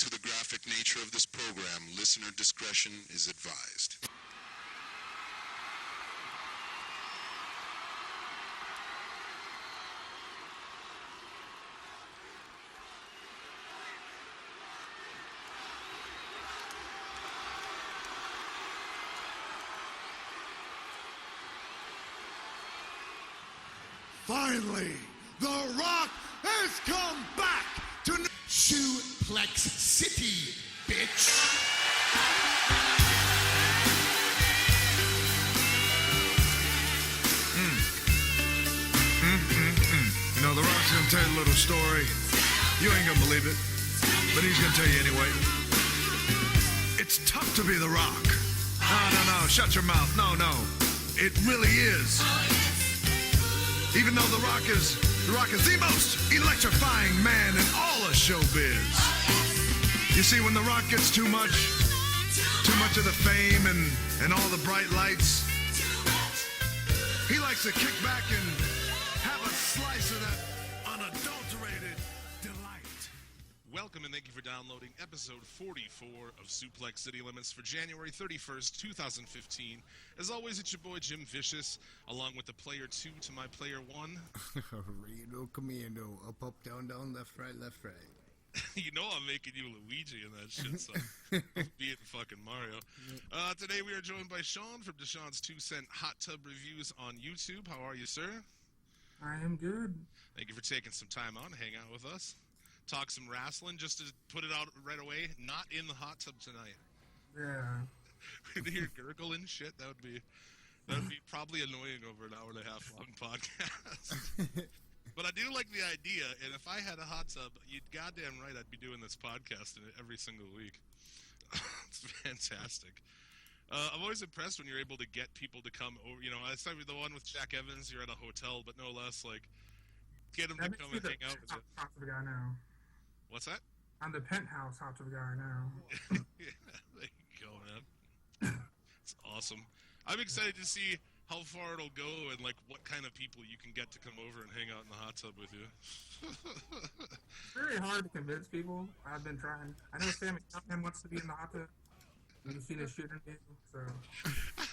to the graphic nature of this program, listener discretion is advised. Finally, The Rock has come back to Suplex City, bitch. You know, The Rock's gonna tell you a little story. You ain't gonna believe it, but he's gonna tell you anyway. It's tough to be The Rock. No, shut your mouth. No. It really is. Even though The Rock is the most electrifying man in all of showbiz. You see, when The Rock gets too much of the fame and all the bright lights, he likes to kick back and have a slice of that unadulterated delight. Welcome and thank you for downloading episode 44 of Suplex City Limits for January 31st, 2015. As always, it's your boy Jim Vicious, along with the player 2 to my player 1. Rando, Commando, up, down, left, right. You know I'm making you Luigi in that shit, so being fucking Mario. Today we are joined by Sean from Deshaun's 2 Cent Hot Tub Reviews on YouTube. How are you, sir? I am good. Thank you for taking some time out to hang out with us. Talk some wrestling, just to put it out right away. Not in the hot tub tonight. Yeah. We'd hear gurgle and shit. That would be probably annoying over an hour and a half long podcast. But I do like the idea, and if I had a hot tub, you'd goddamn right I'd be doing this podcast in it every single week. It's fantastic. I'm always impressed when you're able to get people to come over. You know, I saw the one with Jack Evans. You're at a hotel, but no less like get them to come and hang out with you. Hot tub guy now. What's that? I'm the penthouse hot tub guy now. Yeah, there you go, man. It's awesome. I'm excited to see how far it'll go and like what kind of people you can get to come over and hang out in the hot tub with you. It's very hard to convince people. I've been trying. I know Sammy Callahan wants to be in the hot tub. You've seen his shooting game, so.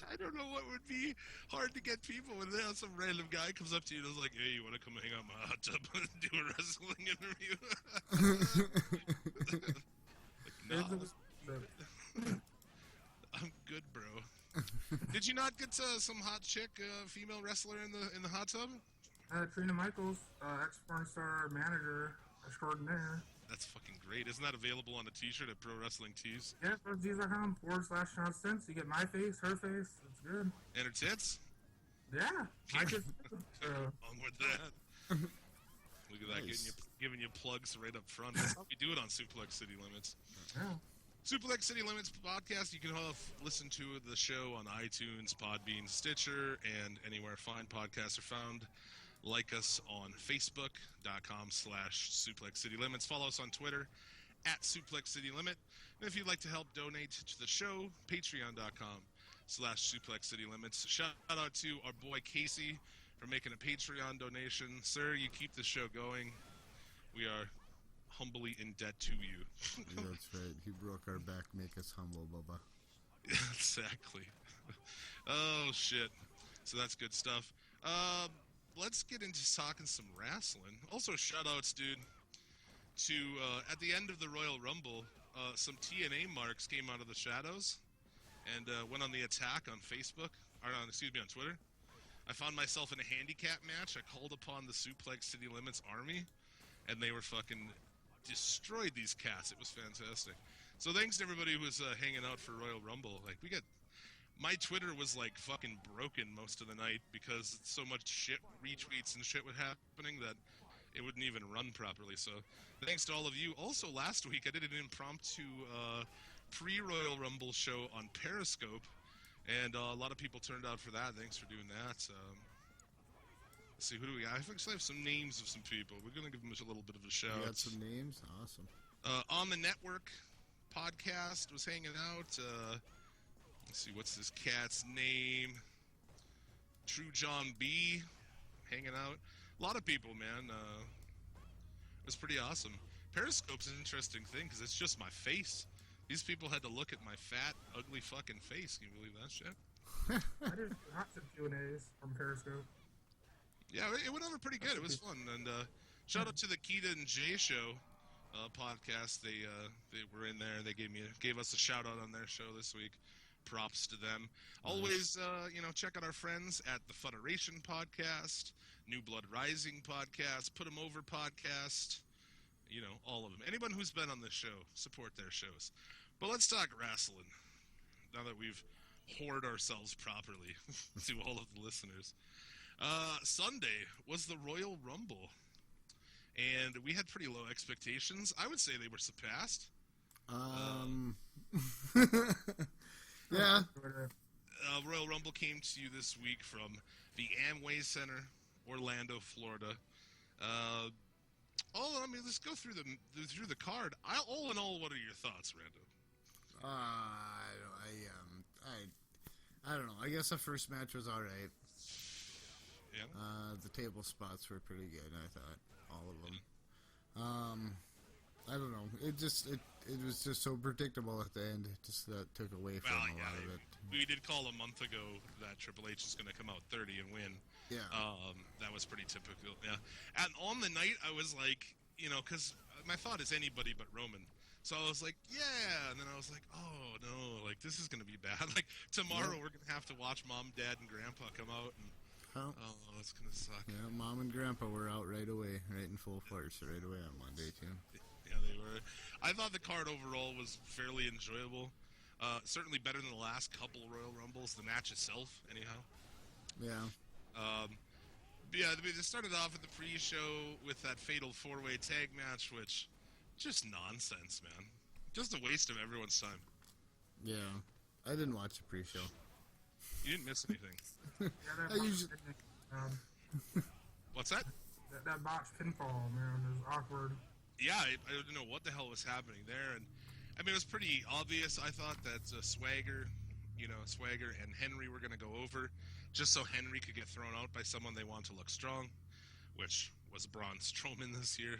I don't know what would be hard to get people when some random guy comes up to you and is like, "Hey, you want to come hang out in my hot tub and do a wrestling interview?" Like, no. I'm good, bro. Did you not get some hot chick, female wrestler in the hot tub? Trina Michaels, ex-porn star manager extraordinaire. That's fucking great. Isn't that available on a t-shirt at Pro Wrestling Tees? Yeah, ProTees.com/Sean Stentz. You get my face, her face. It's good. And her tits? Yeah. I just. Along with that. Look at that, Nice. giving you plugs right up front. That's how we do it on Suplex City Limits. Yeah. Suplex City Limits podcast, you can listen to the show on iTunes, Podbean, Stitcher, and anywhere fine podcasts are found. Like us on Facebook.com/Suplex City Limits. Follow us on Twitter @Suplex City Limit. And if you'd like to help donate to the show, Patreon.com/Suplex City Limits. Shout out to our boy Casey for making a Patreon donation. Sir, you keep the show going. We are humbly in debt to you. Yeah, that's right. He broke our back, make us humble, Bubba. Exactly. Oh, shit. So that's good stuff. Let's get into talking some wrestling. Also, shout-outs, dude, to, at the end of the Royal Rumble, some TNA marks came out of the shadows and went on the attack on Facebook, on Twitter. I found myself in a handicap match. I called upon the Suplex City Limits Army, and they were fucking destroyed these cats. It was fantastic. So thanks to everybody who was hanging out for Royal Rumble. Like, my Twitter was like fucking broken most of the night because so much shit, retweets and shit was happening that it wouldn't even run properly. So thanks to all of you. Also, last week I did an impromptu pre-Royal Rumble show on Periscope, and a lot of people turned out for that. Thanks for doing that. Let's see, who do we got? I actually have some names of some people. We're going to give them a little bit of a shout. You got some names? Awesome. On the Network podcast was hanging out. Let's see, what's this cat's name? True John B. hanging out. A lot of people, man. It was pretty awesome. Periscope's an interesting thing because it's just my face. These people had to look at my fat, ugly fucking face. Can you believe that shit? I did lots of Q&As from Periscope. Yeah, it went over pretty good. It was fun. And shout out to the Keita and Jay show podcast. They were in there. They gave us a shout out on their show this week. Props to them. Always, check out our friends at the Federation podcast, New Blood Rising podcast, Put 'em Over podcast. All of them. Anyone who's been on this show, support their shows. But let's talk wrestling. Now that we've whored ourselves properly to all of the listeners. Sunday was the Royal Rumble. And we had pretty low expectations. I would say they were surpassed. Yeah. Royal Rumble came to you this week from the Amway Center, Orlando, Florida. Let's go through the card. All in all, what are your thoughts, Rando? I don't know. I guess the first match was all right. Yeah. The table spots were pretty good, I thought. All of them. I don't know. It was just so predictable at the end. It just took away from a lot of it. We did call a month ago that Triple H is going to come out 30 and win. Yeah. That was pretty typical. Yeah. And on the night, I was like, because my thought is anybody but Roman. So I was like, yeah. And then I was like, oh, no. Like, this is going to be bad. Like, tomorrow we're going to have to watch Mom, Dad, and Grandpa come out. And it's going to suck. Yeah, Mom and Grandpa were out right away, right in full force, right away on Monday, too. Yeah, they were. I thought the card overall was fairly enjoyable. Certainly better than the last couple Royal Rumbles. The match itself, anyhow. Yeah. They started off at the pre-show with that fatal four-way tag match, which just nonsense, man. Just a waste of everyone's time. Yeah. I didn't watch the pre-show. You didn't miss anything. What's that? That botched pinfall, man, is awkward. Yeah, I didn't know what the hell was happening there, and I mean it was pretty obvious. I thought that Swagger and Henry were going to go over, just so Henry could get thrown out by someone they want to look strong, which was Braun Strowman this year.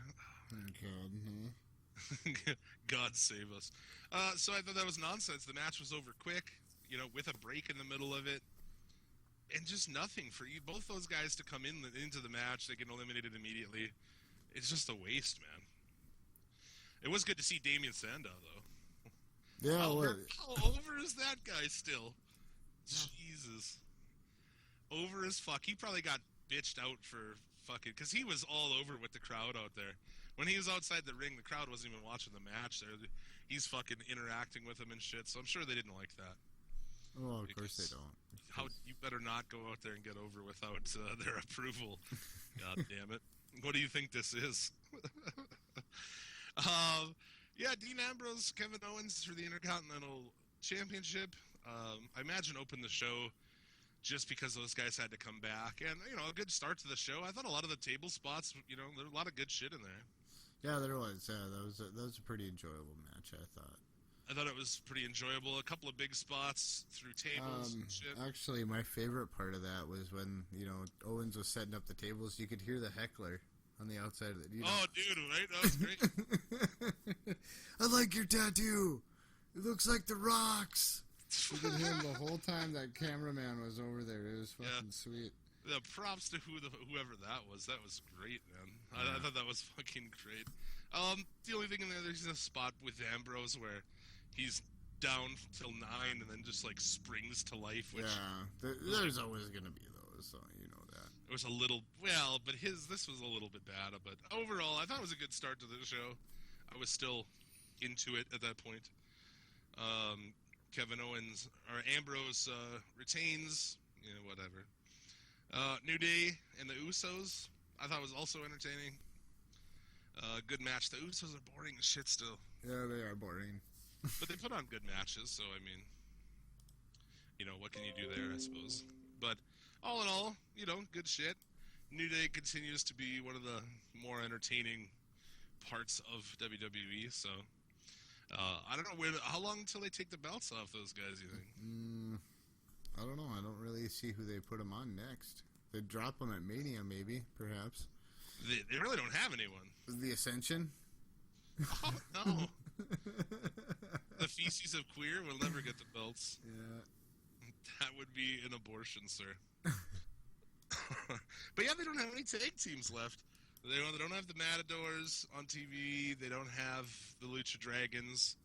God save us. So I thought that was nonsense. The match was over quick, with a break in the middle of it. And just nothing for you. Both those guys to come into the match, they get eliminated immediately. It's just a waste, man. It was good to see Damien Sandow, though. Yeah, how over is that guy still? Jesus. Over as fuck. He probably got bitched out for fucking... Because he was all over with the crowd out there. When he was outside the ring, the crowd wasn't even watching the match there. He's fucking interacting with them and shit, so I'm sure they didn't like that. Well, of course they don't. You better not go out there and get over without their approval. God damn it. What do you think this is? Dean Ambrose, Kevin Owens for the Intercontinental Championship. I imagine opened the show just because those guys had to come back. And, a good start to the show. I thought a lot of the table spots, there were a lot of good shit in there. Yeah, there was. Yeah, that was a pretty enjoyable match, I thought. I thought it was pretty enjoyable. A couple of big spots through tables and shit. Actually, my favorite part of that was when, Owens was setting up the tables. You could hear the heckler on the outside of it. Oh, dude, right? That was great. I like your tattoo. It looks like The Rock's. You could hear him the whole time that cameraman was over there. It was fucking sweet. The props to whoever that was. That was great, man. I thought that was fucking great. The only thing in there's a spot with Ambrose where he's down till 9 and then just springs to life. Which, there's always gonna be those, so you know that. It was a little but this was a little bit bad. But overall, I thought it was a good start to the show. I was still into it at that point. Ambrose retains, whatever. New Day and the Usos, I thought was also entertaining. Good match. The Usos are boring as shit still. Yeah, they are boring. But they put on good matches, so I mean, what can you do there, I suppose. But all in all, good shit. New Day continues to be one of the more entertaining parts of WWE, so I don't know how long until they take the belts off those guys, you think? I don't know. I don't really see who they put them on next. They drop them at Mania, maybe, perhaps. They really don't have anyone. The Ascension? Oh, no. The feces of queer will never get the belts. Yeah. That would be an abortion, sir. But yeah, they don't have any tag teams left. They don't have the Matadors on TV. They don't have the Lucha Dragons.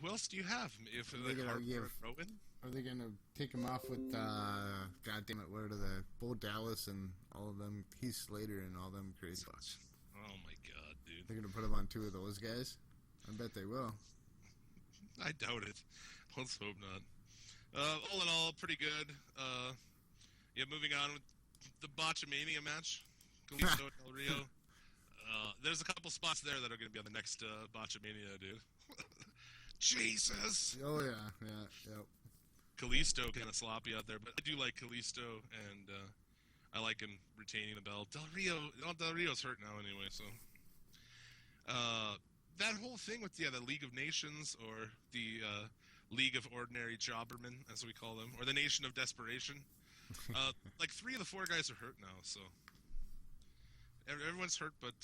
Who else do you have? If Are they like gonna Harper give- and Rowan? Are they gonna take him off with God damn it, what are the Bo Dallas and all of them, Heath Slater and all them crazy fucks? Oh my god, dude. They're gonna put him on two of those guys? I bet they will. I doubt it. Let's hope not. All in all, pretty good. Yeah, moving on with the Botchamania match. Kalisto Del Rio. There's a couple spots there that are going to be on the next Botchamania, dude. Jesus! Oh yeah, yep. Kalisto kind of sloppy out there, but I do like Kalisto, and I like him retaining the belt. Del Rio's hurt now anyway, so. That whole thing with the League of Nations, or the League of Ordinary Jobbermen, as we call them, or the Nation of Desperation. Like 3 of the 4 guys are hurt now, so everyone's hurt, but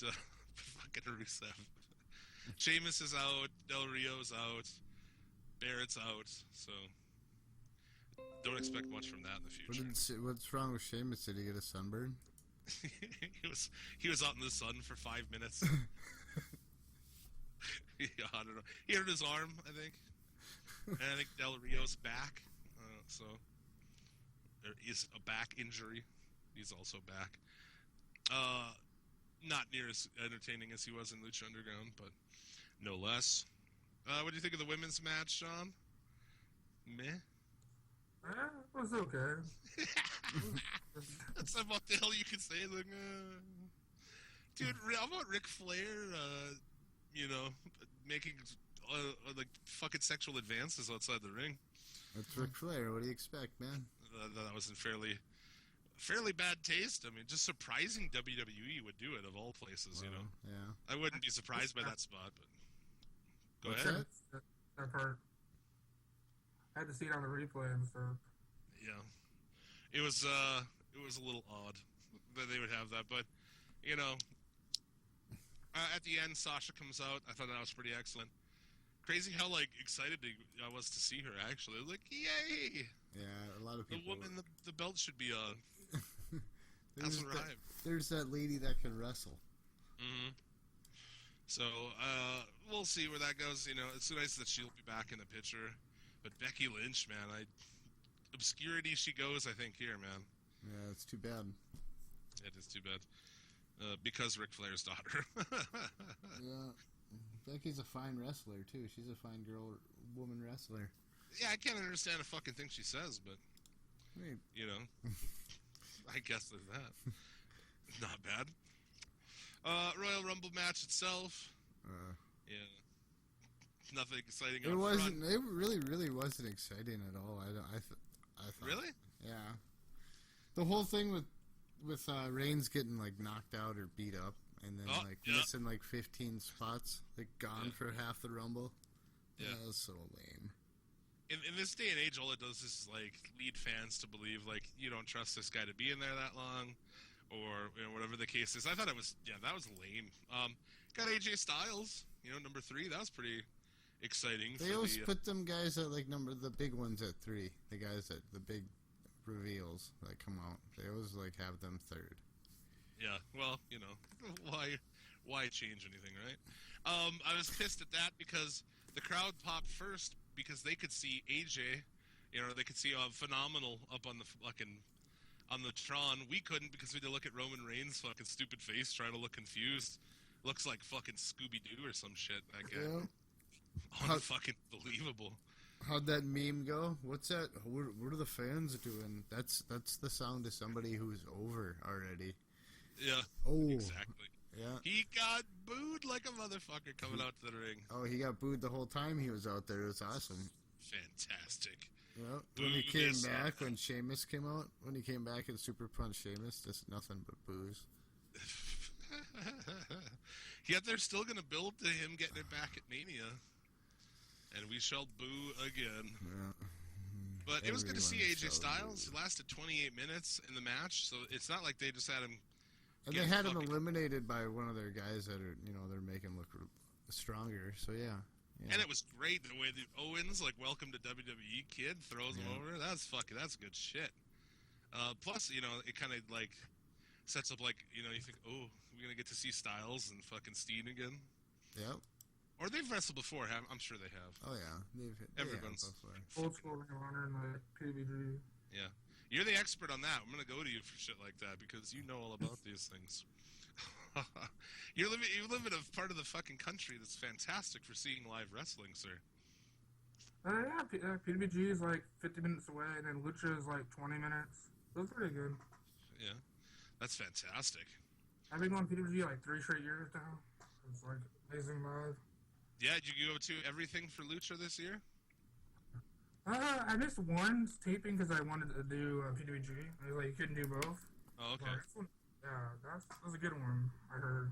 fucking Rusev. Sheamus is out, Del Rio's out, Barrett's out, so don't expect much from that in the future. What's wrong with Sheamus? Did he get a sunburn? he was out in the sun for 5 minutes. Yeah, I don't know. He hurt his arm, I think, and I think Del Rio's back, so there is a back injury. He's also back. Not near as entertaining as he was in Lucha Underground, but no less. What do you think of the women's match, Sean? Meh? It was okay. That's about the hell you can say. Like, dude, how about Ric Flair, making like fucking sexual advances outside the ring? That's Ric Flair. What do you expect, man? That was in fairly bad taste. I mean, just surprising WWE would do it of all places, you know. Yeah. I wouldn't be surprised by that spot, but go What's ahead. That part. I had to see it on the replay and stuff. Yeah, it was a little odd that they would have that, but at the end, Sasha comes out. I thought that was pretty excellent. Crazy how excited I was to see her. Actually, like, yay! Yeah, a lot of The people. woman, the belt should be on. That's right. There's that lady that can wrestle. Mm-hmm. So we'll see where that goes. It's nice that she'll be back in the picture. But Becky Lynch, man, obscurity she goes. I think here, man. Yeah, it's too bad. It is too bad. Because Ric Flair's daughter. Yeah, Becky's a fine wrestler too. She's a fine woman wrestler. Yeah, I can't understand a fucking thing she says, but Hey, I guess there's that. Not bad. Royal Rumble match itself. Yeah. Nothing exciting. it up wasn't. Front. It really wasn't exciting at all. I thought. Really? Yeah. The whole thing with Reigns getting knocked out or beat up, and then yeah. missing 15 spots, gone for half the Rumble. Yeah. That was so lame. In this day and age, all it does is lead fans to believe you don't trust this guy to be in there that long, or whatever the case is. I thought that was lame. Got AJ Styles, number 3. That was pretty exciting. They always put them guys at the big ones at 3. The guys at the big reveals that come out. They always have them 3rd. Yeah, well, why change anything, right? I was pissed at that because the crowd popped first because they could see AJ, they could see Phenomenal up on the on the Tron. We couldn't because we had to look at Roman Reigns' fucking stupid face trying to look confused. Looks like fucking Scooby-Doo or some shit, that guy. Yeah. Unfucking believable. How'd that meme go? What's that? What are the fans doing? That's the sound of somebody who's over already. Yeah. Oh. Exactly. Yeah. He got booed like a motherfucker coming out to the ring. Oh, he got booed the whole time he was out there. It was awesome. Fantastic. Yeah. Boo When he came this back, when Sheamus came out, when he came back and super punched Sheamus, just nothing but boos. Yet they're still going to build to him getting it back at Mania. And we shall boo again. Yeah. But it was good to see Everyone AJ shall Styles. He lasted 28 minutes in the match, so it's not like they just had him. And get they had him fucking- eliminated by one of their guys that are, they're making look stronger. So yeah. And it was great the way the Owens, like, welcome to WWE kid, throws him over. That's good shit. Plus, you know, it kind of, like, sets up, like, you know, you think, oh, we're going to get to see Styles and fucking Steen again. Yep. Or they've wrestled before. I'm sure they have. Oh, yeah. Everyone's old school Ring of Honor and like PBG. Yeah. You're the expert on that. I'm going to go to you for shit like that because you know all about these things. You live in a part of the fucking country that's fantastic for seeing live wrestling, sir. PWG is like 50 minutes away, and then Lucha is like 20 minutes. That's pretty good. Yeah, that's fantastic. I've been going PWG like 3 straight years now. It's like amazing live. Yeah, did you go to everything for Lucha this year? I missed one taping because I wanted to do PWG. I was like, you couldn't do both. Oh, okay. That was a good one, I heard.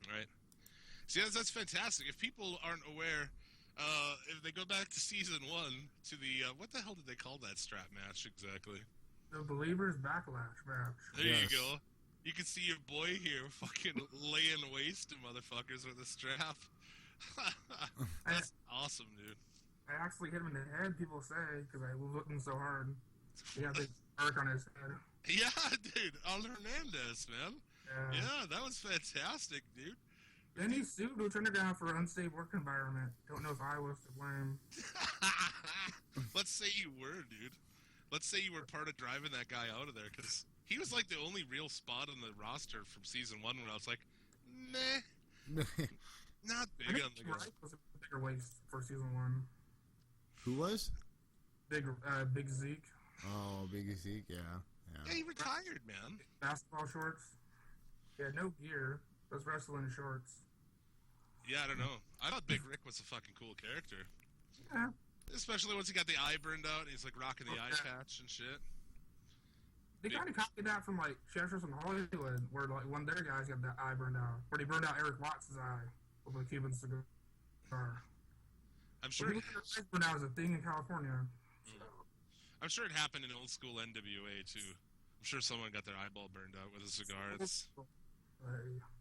Right. See, that's fantastic. If people aren't aware, if they go back to season 1, to the, what the hell did they call that strap match exactly? The Believers Backlash match. There you go. You can see your boy here fucking laying waste to motherfuckers with a strap. That's awesome, dude. I actually hit him in the head, people say, because I was looking so hard. He had a big mark on his head. Yeah, dude. On Hernandez, man. Yeah, that was fantastic, dude. Then he sued Lucha Underground for unsafe work environment. Don't know if I was to blame. Let's say you were, dude. Let's say you were part of driving that guy out of there, because he was like the only real spot on the roster from season 1 when I was like, meh. Not big on the guy. Was a bigger waist for season 1. Who was? Big Zeke. Oh, Big Zeke, yeah. Yeah, he retired, man. Basketball shorts. Yeah, no gear. Those wrestling shorts. Yeah, I don't know. I thought Big Rick was a fucking cool character. Yeah. Especially once he got the eye burned out and he's like rocking the eye patch and shit. They kind of copied that from like Chefs in Hollywood, where like one of their guys got that eye burned out. Where he burned out Eric Watts' eye with a Cuban cigar. I'm sure. Burned out was a thing in California. I'm sure it happened in old school NWA too. I'm sure someone got their eyeball burned out with a cigar. It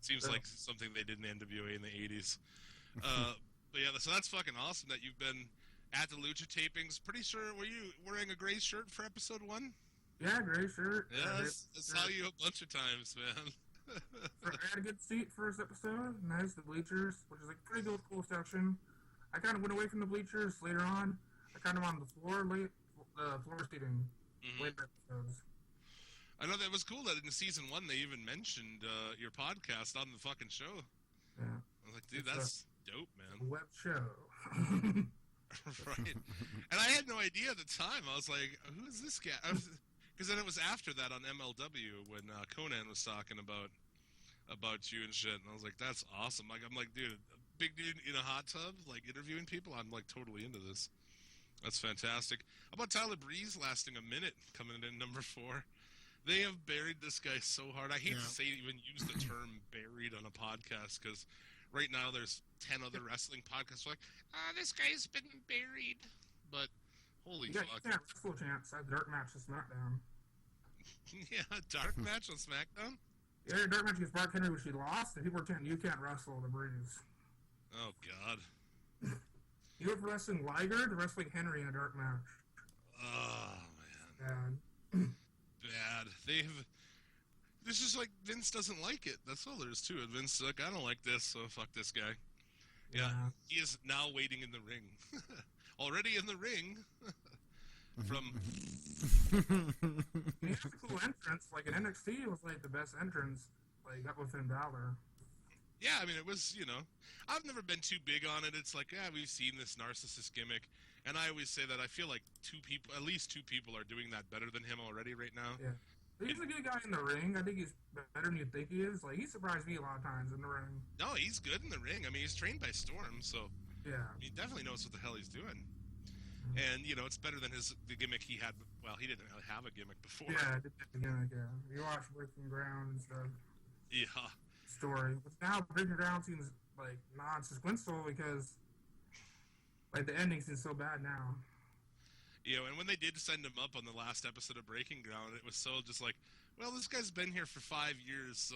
seems like something they did in NWA in the 80s. But yeah, so that's fucking awesome that you've been at the Lucha tapings. Pretty sure, were you wearing a gray shirt for episode 1? Yeah, gray shirt. Yeah, I saw you a bunch of times, man. I had a good seat first episode. Nice, the bleachers, which is like pretty good, cool section. I kind of went away from the bleachers later on. I kind of on the floor, floor seating later episodes. I know that was cool that in season 1 they even mentioned your podcast on the fucking show. Yeah. I was like, dude, that's dope, man. Web show. Right. And I had no idea at the time. I was like, who is this guy? Because then it was after that on MLW when Conan was talking about you and shit. And I was like, that's awesome. Like, I'm like, dude, a big dude in a hot tub, like interviewing people. I'm like totally into this. That's fantastic. How about Tyler Breeze lasting a minute, coming in number 4? They have buried this guy so hard. I hate to say even use the term buried on a podcast because right now there's 10 other wrestling podcasts like, this guy's been buried. But holy fuck. You can't wrestle chance at the dark match of SmackDown. Yeah, dark match on SmackDown? Yeah, dark match against Mark Henry, which he lost, and people were chanting, you can't wrestle the Breeze. Oh, God. You were wrestling Liger to wrestling Henry in a dark match. Oh, man. Bad. This is like Vince doesn't like it. That's all there is to it. Vince is like, I don't like this, so fuck this guy. Yeah. He is now waiting in the ring. Already in the ring. From. He has a cool entrance. Like in NXT, it was like the best entrance. Like up with Finn Balor. Yeah, I mean, it was, I've never been too big on it. It's like, we've seen this narcissist gimmick. And I always say that I feel like at least two people are doing that better than him already right now. Yeah. He's a good guy in the ring. I think he's better than you think he is. Like, he surprised me a lot of times in the ring. No, he's good in the ring. I mean, he's trained by Storm, so yeah, he definitely knows what the hell he's doing. And, it's better than the gimmick he had. Well, he didn't really have a gimmick before. Yeah, the gimmick, yeah. You watch Breaking Ground and stuff. Yeah. Story. But now Breaking Ground seems, like, non-sequential because, like, the ending seems so bad now. And when they did send him up on the last episode of Breaking Ground, it was so just like, well, this guy's been here for 5 years, so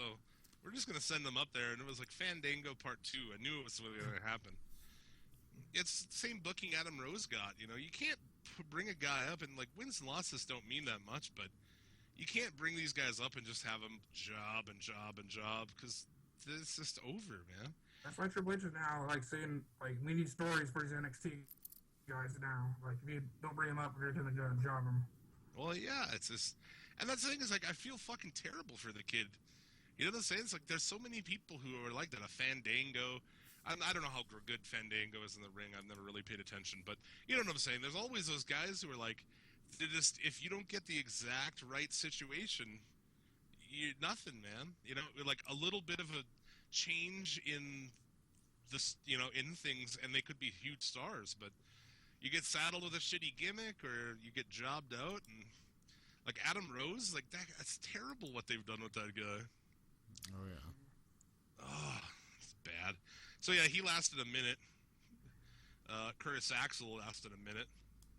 we're just gonna send them up there, and it was like Fandango Part 2. I knew it was going to happen. It's the same booking Adam Rose got. You know, you can't bring a guy up, and like wins and losses don't mean that much, but you can't bring these guys up and just have them job because it's just over, man. That's why Triple H is now like saying like we need stories for these NXT guys now. Like if you don't bring them up, you're gonna job them. Well, yeah, it's just, and that's the thing is like I feel fucking terrible for the kid. You know what I'm saying? It's like there's so many people who are like that. A Fandango. I don't know how good Fandango is in the ring. I've never really paid attention, but you know what I'm saying. There's always those guys who are like, just if you don't get the exact right situation, you nothing, man. You know, like a little bit of a change in this, you know, in things, and they could be huge stars, but you get saddled with a shitty gimmick, or you get jobbed out, and like Adam Rose, like that's terrible what they've done with that guy. Oh yeah. Oh, it's bad. So yeah, he lasted a minute. Curtis Axel lasted a minute.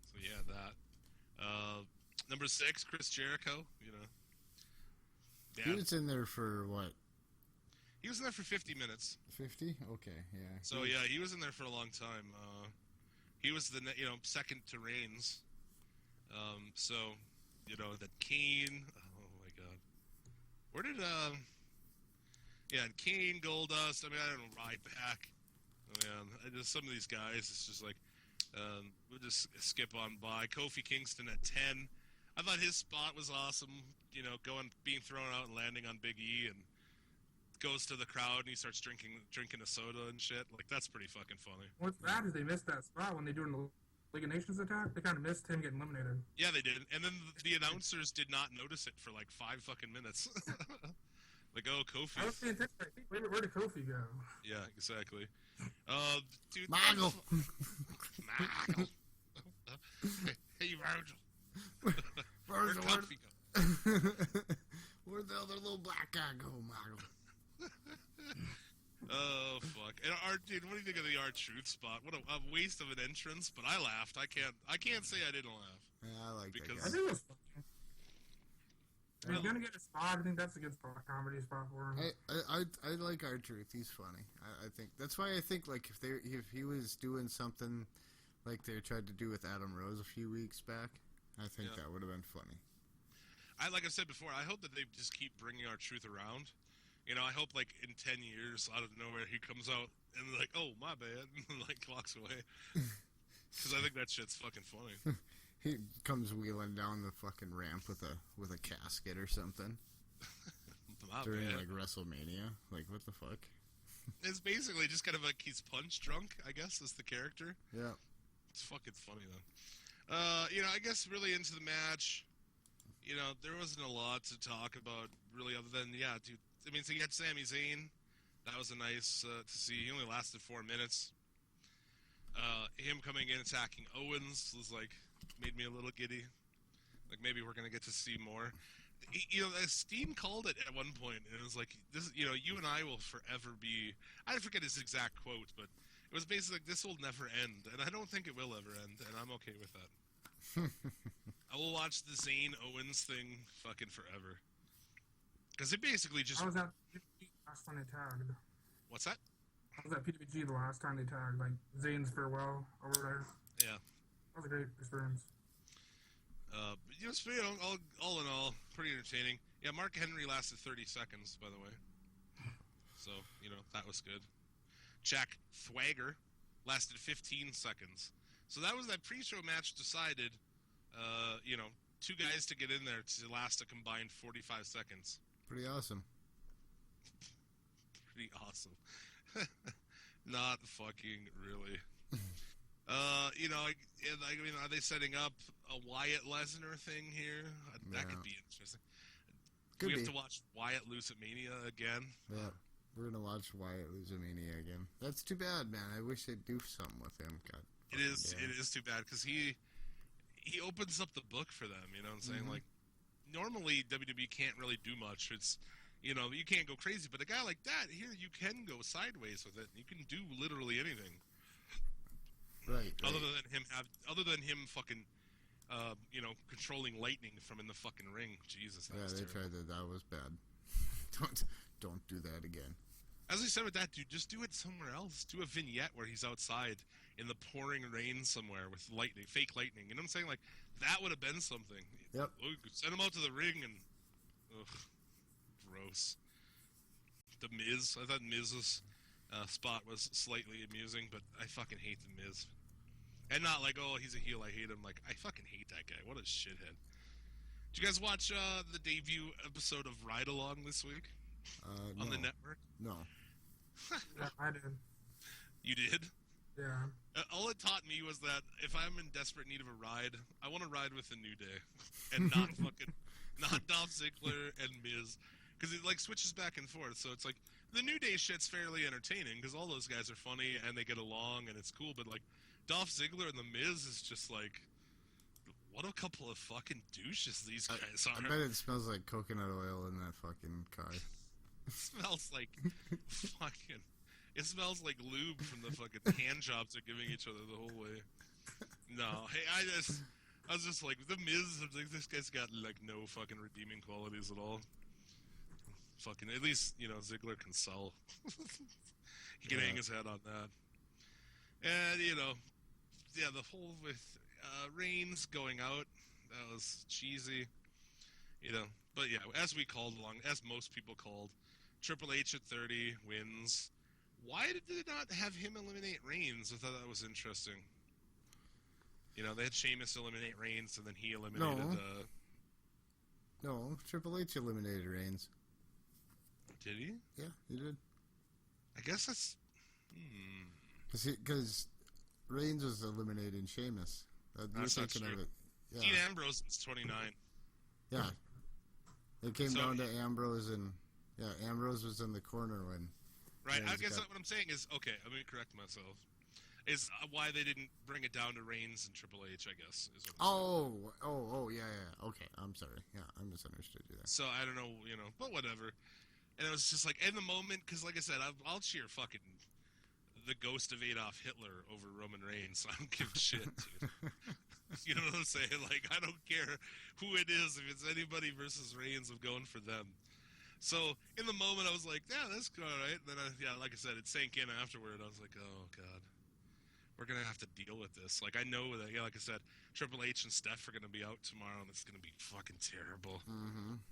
So yeah, that. Number 6, Chris Jericho. You know. Yeah. He was in there for what? He was in there for 50 minutes. 50? Okay, yeah. So yeah, he was in there for a long time. He was the second to Reigns. So you know that Kane. Oh my God. Where did Yeah, Kane, Goldust. I mean, I don't know, Ryback. Oh, man, just some of these guys. It's just like we'll just skip on by. Kofi Kingston at 10. I thought his spot was awesome. You know, being thrown out and landing on Big E, and goes to the crowd and he starts drinking a soda and shit. Like that's pretty fucking funny. What's bad is they missed that spot when they doing the League of Nations attack. They kind of missed him getting eliminated. Yeah, they did. And then the announcers did not notice it for like 5 fucking minutes. Like, oh, Kofi. I was saying, where did Kofi go? Yeah, exactly. Dude. Moggle. Moggle. Hey, Virgil. Where'd Virgil, Kofi go? Where'd the other little black guy go, Moggle? Oh, fuck. And dude, what do you think of the R-Truth spot? What a waste of an entrance, but I laughed. I can't say I didn't laugh. Yeah, I like Because- that I guy. think it was funny. If he's gonna get a spot, I think that's a good spot, comedy spot for him. I like R-Truth. He's funny. I think that's why I think like if he was doing something like they tried to do with Adam Rose a few weeks back, I think Yeah. that would have been funny. Like I said before, I hope that they just keep bringing R-Truth around. You know, I hope like in 10 years, out of nowhere, he comes out and like, oh, my bad, and like walks away. Because I think that shit's fucking funny. He comes wheeling down the fucking ramp with a casket or something My during bad. like WrestleMania. Like what the fuck? It's basically just kind of like he's punch drunk, I guess, is the character. Yeah. It's fucking funny, though. You know, I guess really into the match, you know, there wasn't a lot to talk about, really, other than, yeah, dude. I mean, so you had Sami Zayn. That was a nice to see. He only lasted 4 minutes. Him coming in attacking Owens was like, made me a little giddy. Like, maybe we're going to get to see more. You know, Steen called it at one point, and it was like, "This, you know, you and I will forever be." I forget his exact quote, but it was basically like, "This will never end," and I don't think it will ever end, and I'm okay with that. I will watch the Zayn Owens thing fucking forever, because it basically just. How was that last time they tagged? What's that? How was that PWG the last time they tagged? Like Zayn's farewell over there. Yeah. That was a great experience. Just, you know, all in all, pretty entertaining. Yeah, Mark Henry lasted 30 seconds, by the way. So, you know, that was good. Jack Swagger lasted 15 seconds. So that was that pre-show match decided, you know, 2 guys to get in there to last a combined 45 seconds. Pretty awesome. Pretty awesome. Not fucking really. You know, I mean, are they setting up a Wyatt Lesnar thing here? That could be interesting. Could we have be. to watch Wyatt lose at Mania again. Yeah. We're gonna watch Wyatt lose a Mania again. That's too bad, man. I wish they'd do something with him. God. It is. Yeah. It is too bad because he opens up the book for them. You know what I'm saying? Like, normally WWE can't really do much. It's, you know, you can't go crazy. But a guy like that, here you can go sideways with it. You can do literally anything. Right. Other than him fucking, you know, controlling lightning from in the fucking ring. Jesus, that Yeah, was they terrible. tried that. That was bad. don't do that again. As I said with that, dude, just do it somewhere else. Do a vignette where he's outside in the pouring rain somewhere with lightning, fake lightning. You know what I'm saying? Like, that would have been something. Yep. Send him out to the ring and... Ugh. Gross. The Miz. I thought Miz's spot was slightly amusing, but I fucking hate The Miz. And not like, oh, he's a heel, I hate him. Like, I fucking hate that guy. What a shithead. Did you guys watch the debut episode of Ride Along this week? On the network? No. Yeah, I did. You did? Yeah. All it taught me was that if I'm in desperate need of a ride, I want to ride with the New Day. And not Dolph Ziggler and Miz. Because it, like, switches back and forth. So it's like, the New Day shit's fairly entertaining, because all those guys are funny, and they get along, and it's cool. But, like, Dolph Ziggler and the Miz is just like, what a couple of fucking douches these guys are. I bet it smells like coconut oil in that fucking car. It smells like fucking... It smells like lube from the fucking hand jobs they're giving each other the whole way. No, hey, I was just like, the Miz, like, this guy's got, like, no fucking redeeming qualities at all. Fucking, at least, you know, Ziggler can sell. He can hang his head on that. And, you know, yeah, the whole with Reigns going out, that was cheesy. You know, but yeah, as we called along, as most people called, Triple H at 30 wins. Why did they not have him eliminate Reigns? I thought that was interesting. You know, they had Sheamus eliminate Reigns, and then he eliminated... No, Triple H eliminated Reigns. Did he? Yeah, he did. I guess that's... Because Reigns was eliminating Sheamus. That's not true. Of it. Yeah. Dean Ambrose is 29. Yeah. It came down to Ambrose, and... Yeah, Ambrose was in the corner when... Right, I guess what I'm saying is... Okay, let me correct myself. Is why they didn't bring it down to Reigns and Triple H, I guess. Is what I'm saying. Yeah. Okay, I'm sorry. Yeah, I misunderstood you there. So, I don't know, you know, but whatever. And it was just like, in the moment, because like I said, I'll cheer fucking the ghost of Adolf Hitler over Roman Reigns. I don't give a shit, dude. You know what I'm saying? Like, I don't care who it is. If it's anybody versus Reigns, I'm going for them. So, in the moment, I was like, yeah, that's all right. And then, like I said, it sank in afterward. I was like, oh, God. We're going to have to deal with this. Like, I know that, like I said, Triple H and Steph are going to be out tomorrow, and it's going to be fucking terrible. Mm-hmm.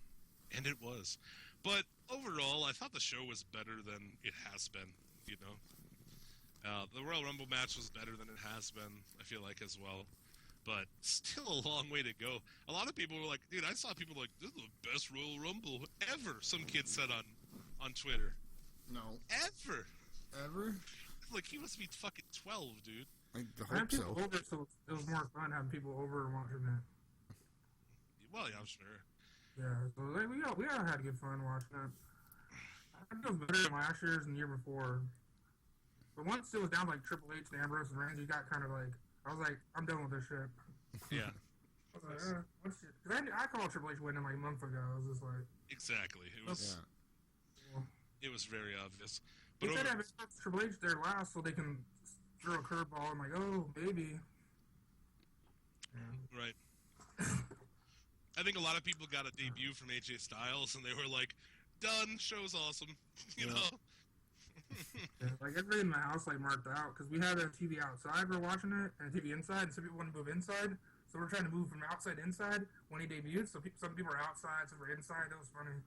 And it was. But overall, I thought the show was better than it has been, you know? The Royal Rumble match was better than it has been, I feel like, as well. But still a long way to go. A lot of people were like, dude, I saw people like, this is the best Royal Rumble ever, some kid said on Twitter. No. Ever? Like, he must be fucking 12, dude. I I hope had people so. over, so it was more fun having people over and watching it. Well, yeah, I'm sure. Yeah, so like, we all had good fun watching it. I think it was better than last year's and the year before. But once it was down to, like, Triple H and Ambrose and Reigns, you got kind of like, I was like, I'm done with this shit. Yeah. I was like, what's shit? Because I called Triple H winning like a month ago. I was just like... Exactly. It was... Yeah. It was very obvious. He But said having Triple H there last so they can throw a curveball. I'm like, oh, maybe. Yeah. Right. I think a lot of people got a debut from AJ Styles, and they were like, done, show's awesome. You know? Yeah, like everybody in my house like marked out because we had a TV outside we're watching it and a TV inside, and some people want to move inside, so we're trying to move from outside to inside when he debuted. So some people are outside, some are inside. It was funny.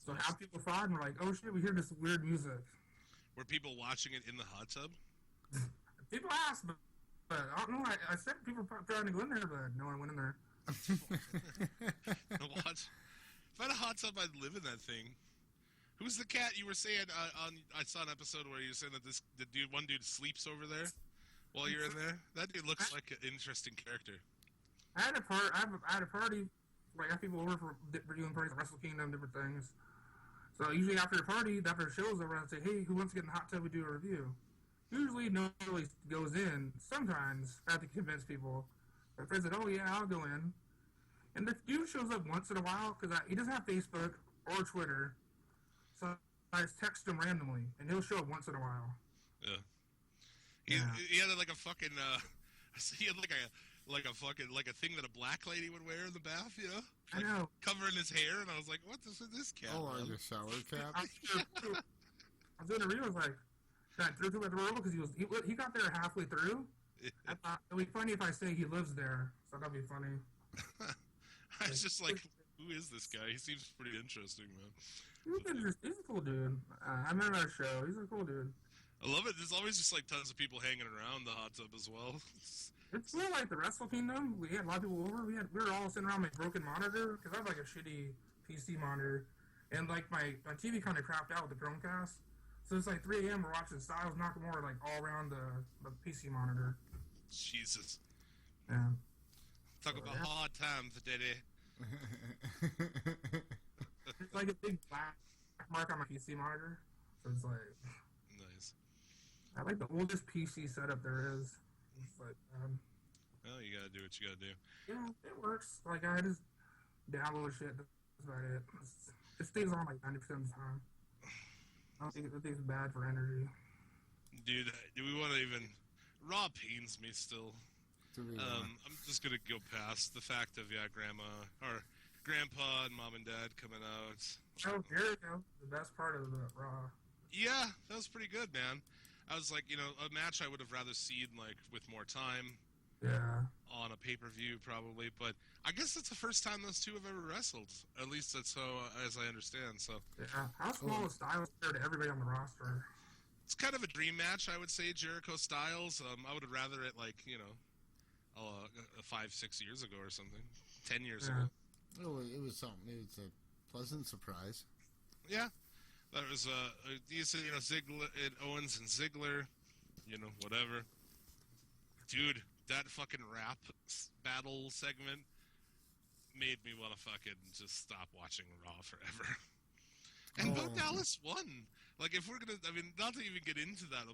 So half people thought, and we're like, oh shit, we hear this weird music. Were people watching it in the hot tub? People asked, but I don't know. I said people were trying to go in there, but no one went in there. What? If I had a hot tub, I'd live in that thing. Who's the cat you were saying I saw an episode where you were saying that one dude sleeps over there while you're in there? That dude looks like an interesting character. I had a party. Like, I had people over for doing parties at Wrestle Kingdom, different things. So usually after the party, after the show's over, I'd say, hey, who wants to get in the hot tub? We do a review. Usually nobody goes in. Sometimes I have to convince people. My friend said, oh yeah, I'll go in. And the dude shows up once in a while because he doesn't have Facebook or Twitter. So I just text him randomly, and he'll show up once in a while. Yeah. He had like a fucking, he had like a like a thing that a black lady would wear in the bath, you know? I know. Covering his hair, and I was like, what is this cat? Oh, man? like a shower cap? I was doing a review. I was like, that through to the roll because he got there halfway through. I thought it would be funny if I say he lives there, so that'd be funny. I was just like, who is this guy? He seems pretty interesting, man. He's a cool dude. I met him at a show. He's a cool dude. I love it. There's always just like tons of people hanging around the hot tub as well. It's more like the Wrestle Kingdom. We had a lot of people over. We were all sitting around my broken monitor because I have like a shitty PC monitor, and like my TV kind of crapped out with the Chromecast. So it's like 3 a.m. We're watching Styles Nakamura like all around the PC monitor. Jesus. Yeah. Talk about hard times, Daddy. It's like a big black mark on my PC monitor. So it's like Nice. I like the oldest PC setup there is. It's like Well, you gotta do what you gotta do. yeah, it works. Like I just download shit. That's about it. It stays on like 90% of the time. I don't think it's bad for energy. Dude, do we want to even... Raw pains me still. I'm just gonna go past the fact of, Grandpa and Mom and Dad coming out. Oh, Jericho, the best part of the Raw. Yeah, that was pretty good, man. I was like, a match I would have rather seen, like, with more time Yeah. on a pay-per-view, probably. But I guess it's the first time those two have ever wrestled. At least that's how, as I understand, so... Yeah. How small is Styles compared to everybody on the roster? It's kind of a dream match, I would say, Jericho Styles. I would have rather it, like, 5-6 years ago or something. 10 years ago. Oh, it was something. It was a pleasant surprise. Yeah. That was, Ziggler, Owens and Ziggler, whatever. Dude, that fucking rap battle segment made me want to fucking just stop watching Raw forever. And Bo Dallas won. Like, if we're gonna, not to even get into that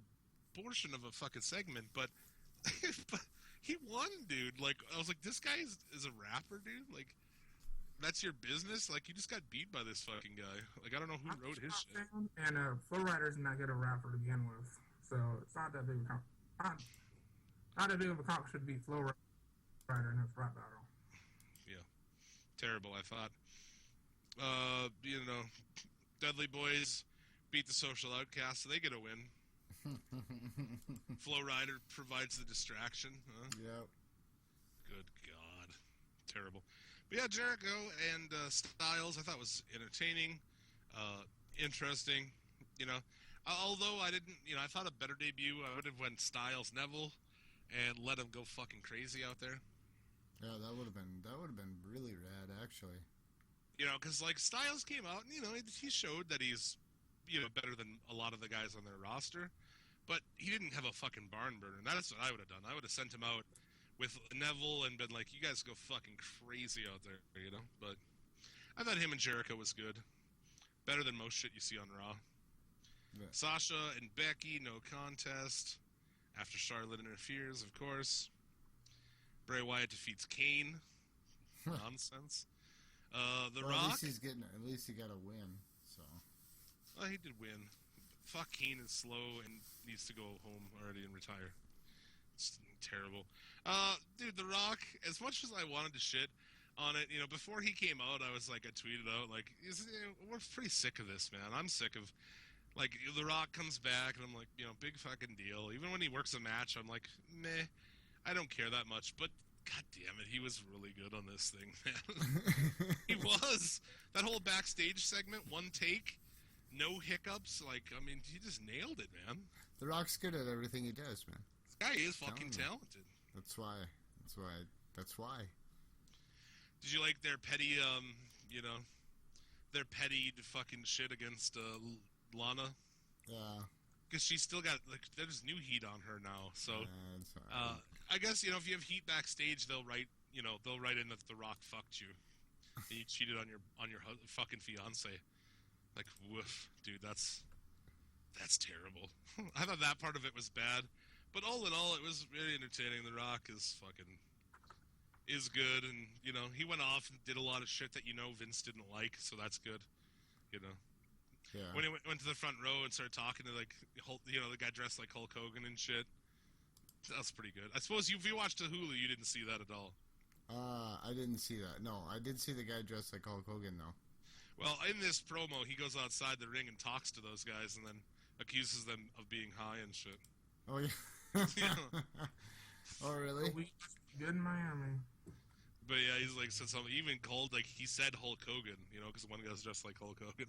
portion of a fucking segment, but he won, dude. Like, I was like, this guy is a rapper, dude. Like, that's your business? Like, you just got beat by this fucking guy. Like, I don't know who wrote his shit. And Flow Rider's not good a rapper to begin with, so it's not that big of a not that big of a accomplishment to beat Flow Rider in his rap battle. Yeah, terrible. I thought. Dudley Boys beat the Social Outcasts, so they get a win. Flow Rider provides the distraction. Huh? Yep. Good God, terrible. But yeah, Jericho and Styles, I thought was entertaining, interesting. Although I didn't, I thought a better debut. I would have went Styles Neville, and let him go fucking crazy out there. Yeah, that would have been really rad, actually. Because like Styles came out, and he showed that he's, better than a lot of the guys on their roster, but he didn't have a fucking barn burner. That's what I would have done. I would have sent him out with Neville and been like, you guys go fucking crazy out there, But I thought him and Jericho was good. Better than most shit you see on Raw. Yeah. Sasha and Becky, no contest. After Charlotte interferes, of course. Bray Wyatt defeats Kane. Nonsense. The Rock. At least he got a win, so. Well, he did win. Fuck, Kane is slow and needs to go home already and retire. It's terrible. Dude, The Rock, as much as I wanted to shit on it, before he came out, I was like, I tweeted out, like, we're pretty sick of this, man. I'm sick of, like, The Rock comes back, and I'm like, big fucking deal. Even when he works a match, I'm like, meh, I don't care that much. But, god damn it, he was really good on this thing, man. He was. That whole backstage segment, one take, no hiccups. Like, he just nailed it, man. The Rock's good at everything he does, man. This guy is fucking talented. That's why. Did you like their petty, their petty fucking shit against Lana? Yeah. Because she's still got, like, there's new heat on her now. So, It's all right. I guess, if you have heat backstage, they'll write in that The Rock fucked you. And you cheated on your fucking fiance. Like, woof, dude, that's terrible. I thought that part of it was bad. But all in all, it was really entertaining. The Rock is good, and he went off and did a lot of shit that Vince didn't like, so that's good. Yeah. When he went to the front row and started talking to like Hulk, the guy dressed like Hulk Hogan and shit. That was pretty good. I suppose if you watched the Hulu, you didn't see that at all. I didn't see that. No, I did see the guy dressed like Hulk Hogan, though. Well, in this promo, he goes outside the ring and talks to those guys and then accuses them of being high and shit. Oh, yeah. Oh, really? Good in Miami. But yeah, he's like said something. Even called like he said Hulk Hogan, because one guy's dressed like Hulk Hogan.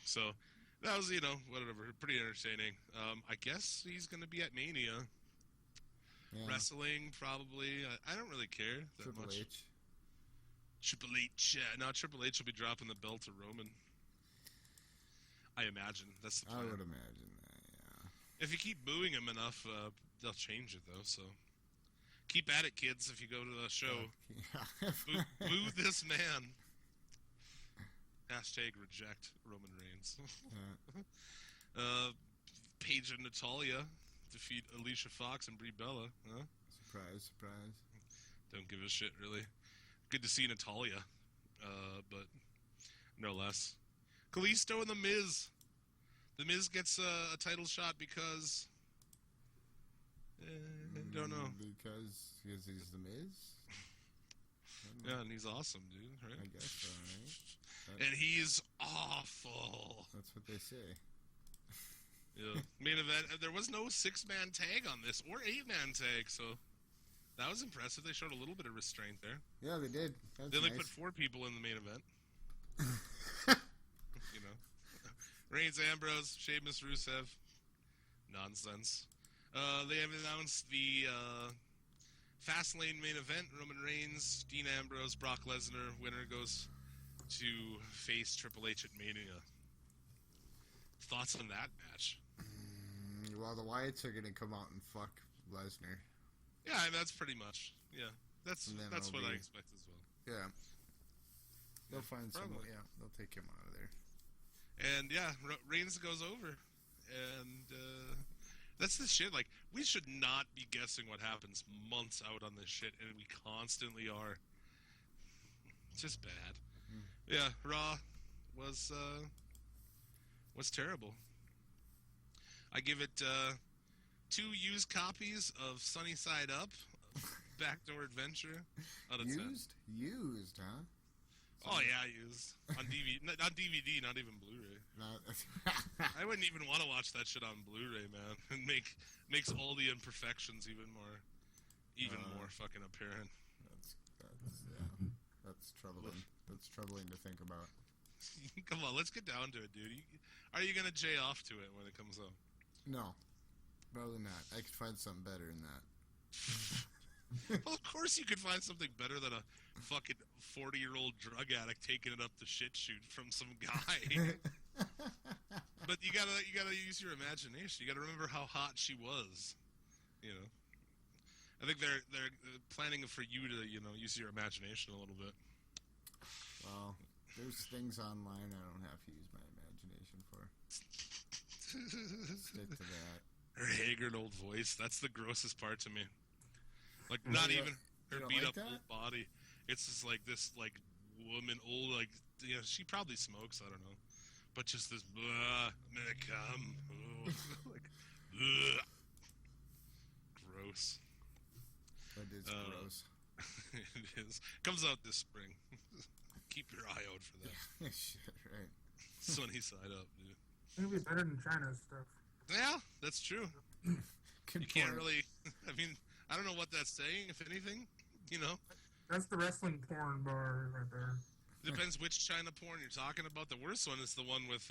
So that was whatever, pretty entertaining. I guess he's gonna be at Mania. Yeah. Wrestling probably. I don't really care that Triple much. H. Triple H. No, Triple H will be dropping the belt to Roman. I imagine that's the plan. I would imagine that. Yeah. If you keep booing him enough, they'll change it though. So. Keep at it, kids, if you go to the show. Yeah. Boo this man. Hashtag reject Roman Reigns. Paige and Natalya defeat Alicia Fox and Brie Bella. Huh? Surprise. Don't give a shit, really. Good to see Natalya, but no less. Kalisto and The Miz. The Miz gets a title shot because... don't know. Because he's The Miz? Yeah, and he's awesome, dude, right? I guess so, right? And he's awful. That's what they say. Yeah. Main event. There was no 6-man tag on this, or 8-man tag, so that was impressive. They showed a little bit of restraint there. Yeah, they did. That's They only nice. put 4 people in the main event. Reigns, Ambrose, Sheamus, Rusev. Nonsense. They have announced the Fastlane main event. Roman Reigns, Dean Ambrose, Brock Lesnar. Winner goes to face Triple H at Mania. Thoughts on that match? Well, the Wyatts are going to come out and fuck Lesnar. Yeah, I mean, that's pretty much. Yeah, that's what I expect as well. Yeah. They'll find probably. someone. Yeah, they'll take him out of there. And yeah, Reigns goes over, and that's the shit. Like, we should not be guessing what happens months out on this shit, and we constantly are. It's just bad. Yeah, Raw was terrible. I give it 2 used copies of Sunny Side Up, Backdoor Adventure out of 10. Used, huh? Oh yeah, used on DVD, not DVD, not even Blu-ray. I wouldn't even want to watch that shit on Blu-ray, man. It makes all the imperfections even more fucking apparent. That's troubling. That's troubling to think about. Come on, let's get down to it, dude. Are you gonna jay off to it when it comes out? No, probably not. I could find something better than that. Well, of course you could find something better than a fucking 40-year-old drug addict taking it up the shit chute from some guy. But you gotta use your imagination. You gotta remember how hot she was. I think they're planning for you to use your imagination a little bit. Well, there's things online I don't have to use my imagination for. Stick to that. Her haggard old voice. That's the grossest part to me. Like, not even her beat up old body. It's just like this, like, woman, old, like, she probably smokes, I don't know. But just this, I'm gonna come. Like, gross. That is gross. It is. Comes out this spring. Keep your eye out for that. Shit, right. Sunny Side Up, dude. It'll be better than China's stuff. Yeah, that's true. Good You can't point. really, I mean, I don't know what that's saying, if anything, That's the wrestling porn bar right there. Depends which China porn you're talking about. The worst one is the one with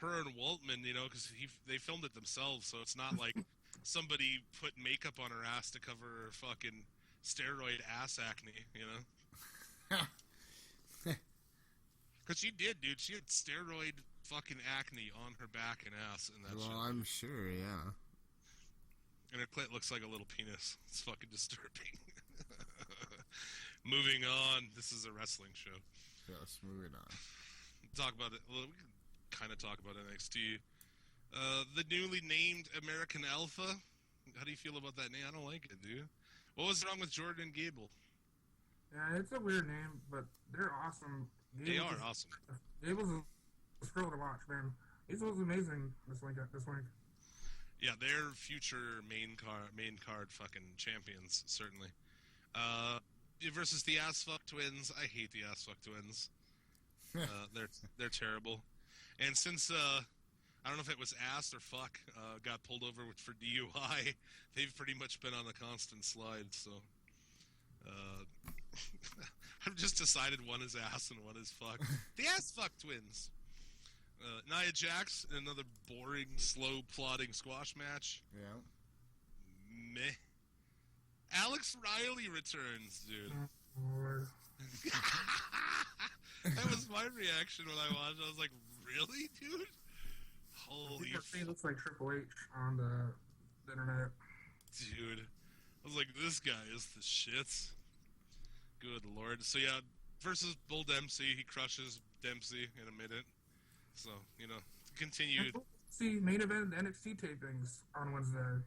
her and Waltman, because they filmed it themselves, so it's not like somebody put makeup on her ass to cover her fucking steroid ass acne, Because she did, dude. She had steroid fucking acne on her back and ass in that shit. Well, I'm sure, yeah. And her clit looks like a little penis. It's fucking disturbing. Moving on. This is a wrestling show. Yes, moving on. Talk about it. Well, we can kind of talk about NXT. The newly named American Alpha. How do you feel about that name? I don't like it, dude. What was wrong with Jordan and Gable? Yeah, it's a weird name, but they're awesome. They are awesome. Gable's a thrill to watch, man. He was amazing this week. Yeah, they're future main card fucking champions, certainly. Versus the Ass Fuck Twins. I hate the Ass Fuck Twins. They're terrible. And since I don't know if it was ass or fuck got pulled over for DUI, they've pretty much been on a constant slide. So I've just decided one is ass and one is fuck. The Ass Fuck Twins. Nia Jax in another boring, slow, plodding squash match. Yeah. Meh. Alex Riley returns, dude. Lord. That was my reaction when I watched. I was like, "Really, dude? Holy He looks like Triple H on the internet. dude!" I was like, "This guy is the shit." Good lord. So yeah, versus Bull Dempsey, he crushes Dempsey in a minute. So continued. See, main event NXT tapings on Wednesday.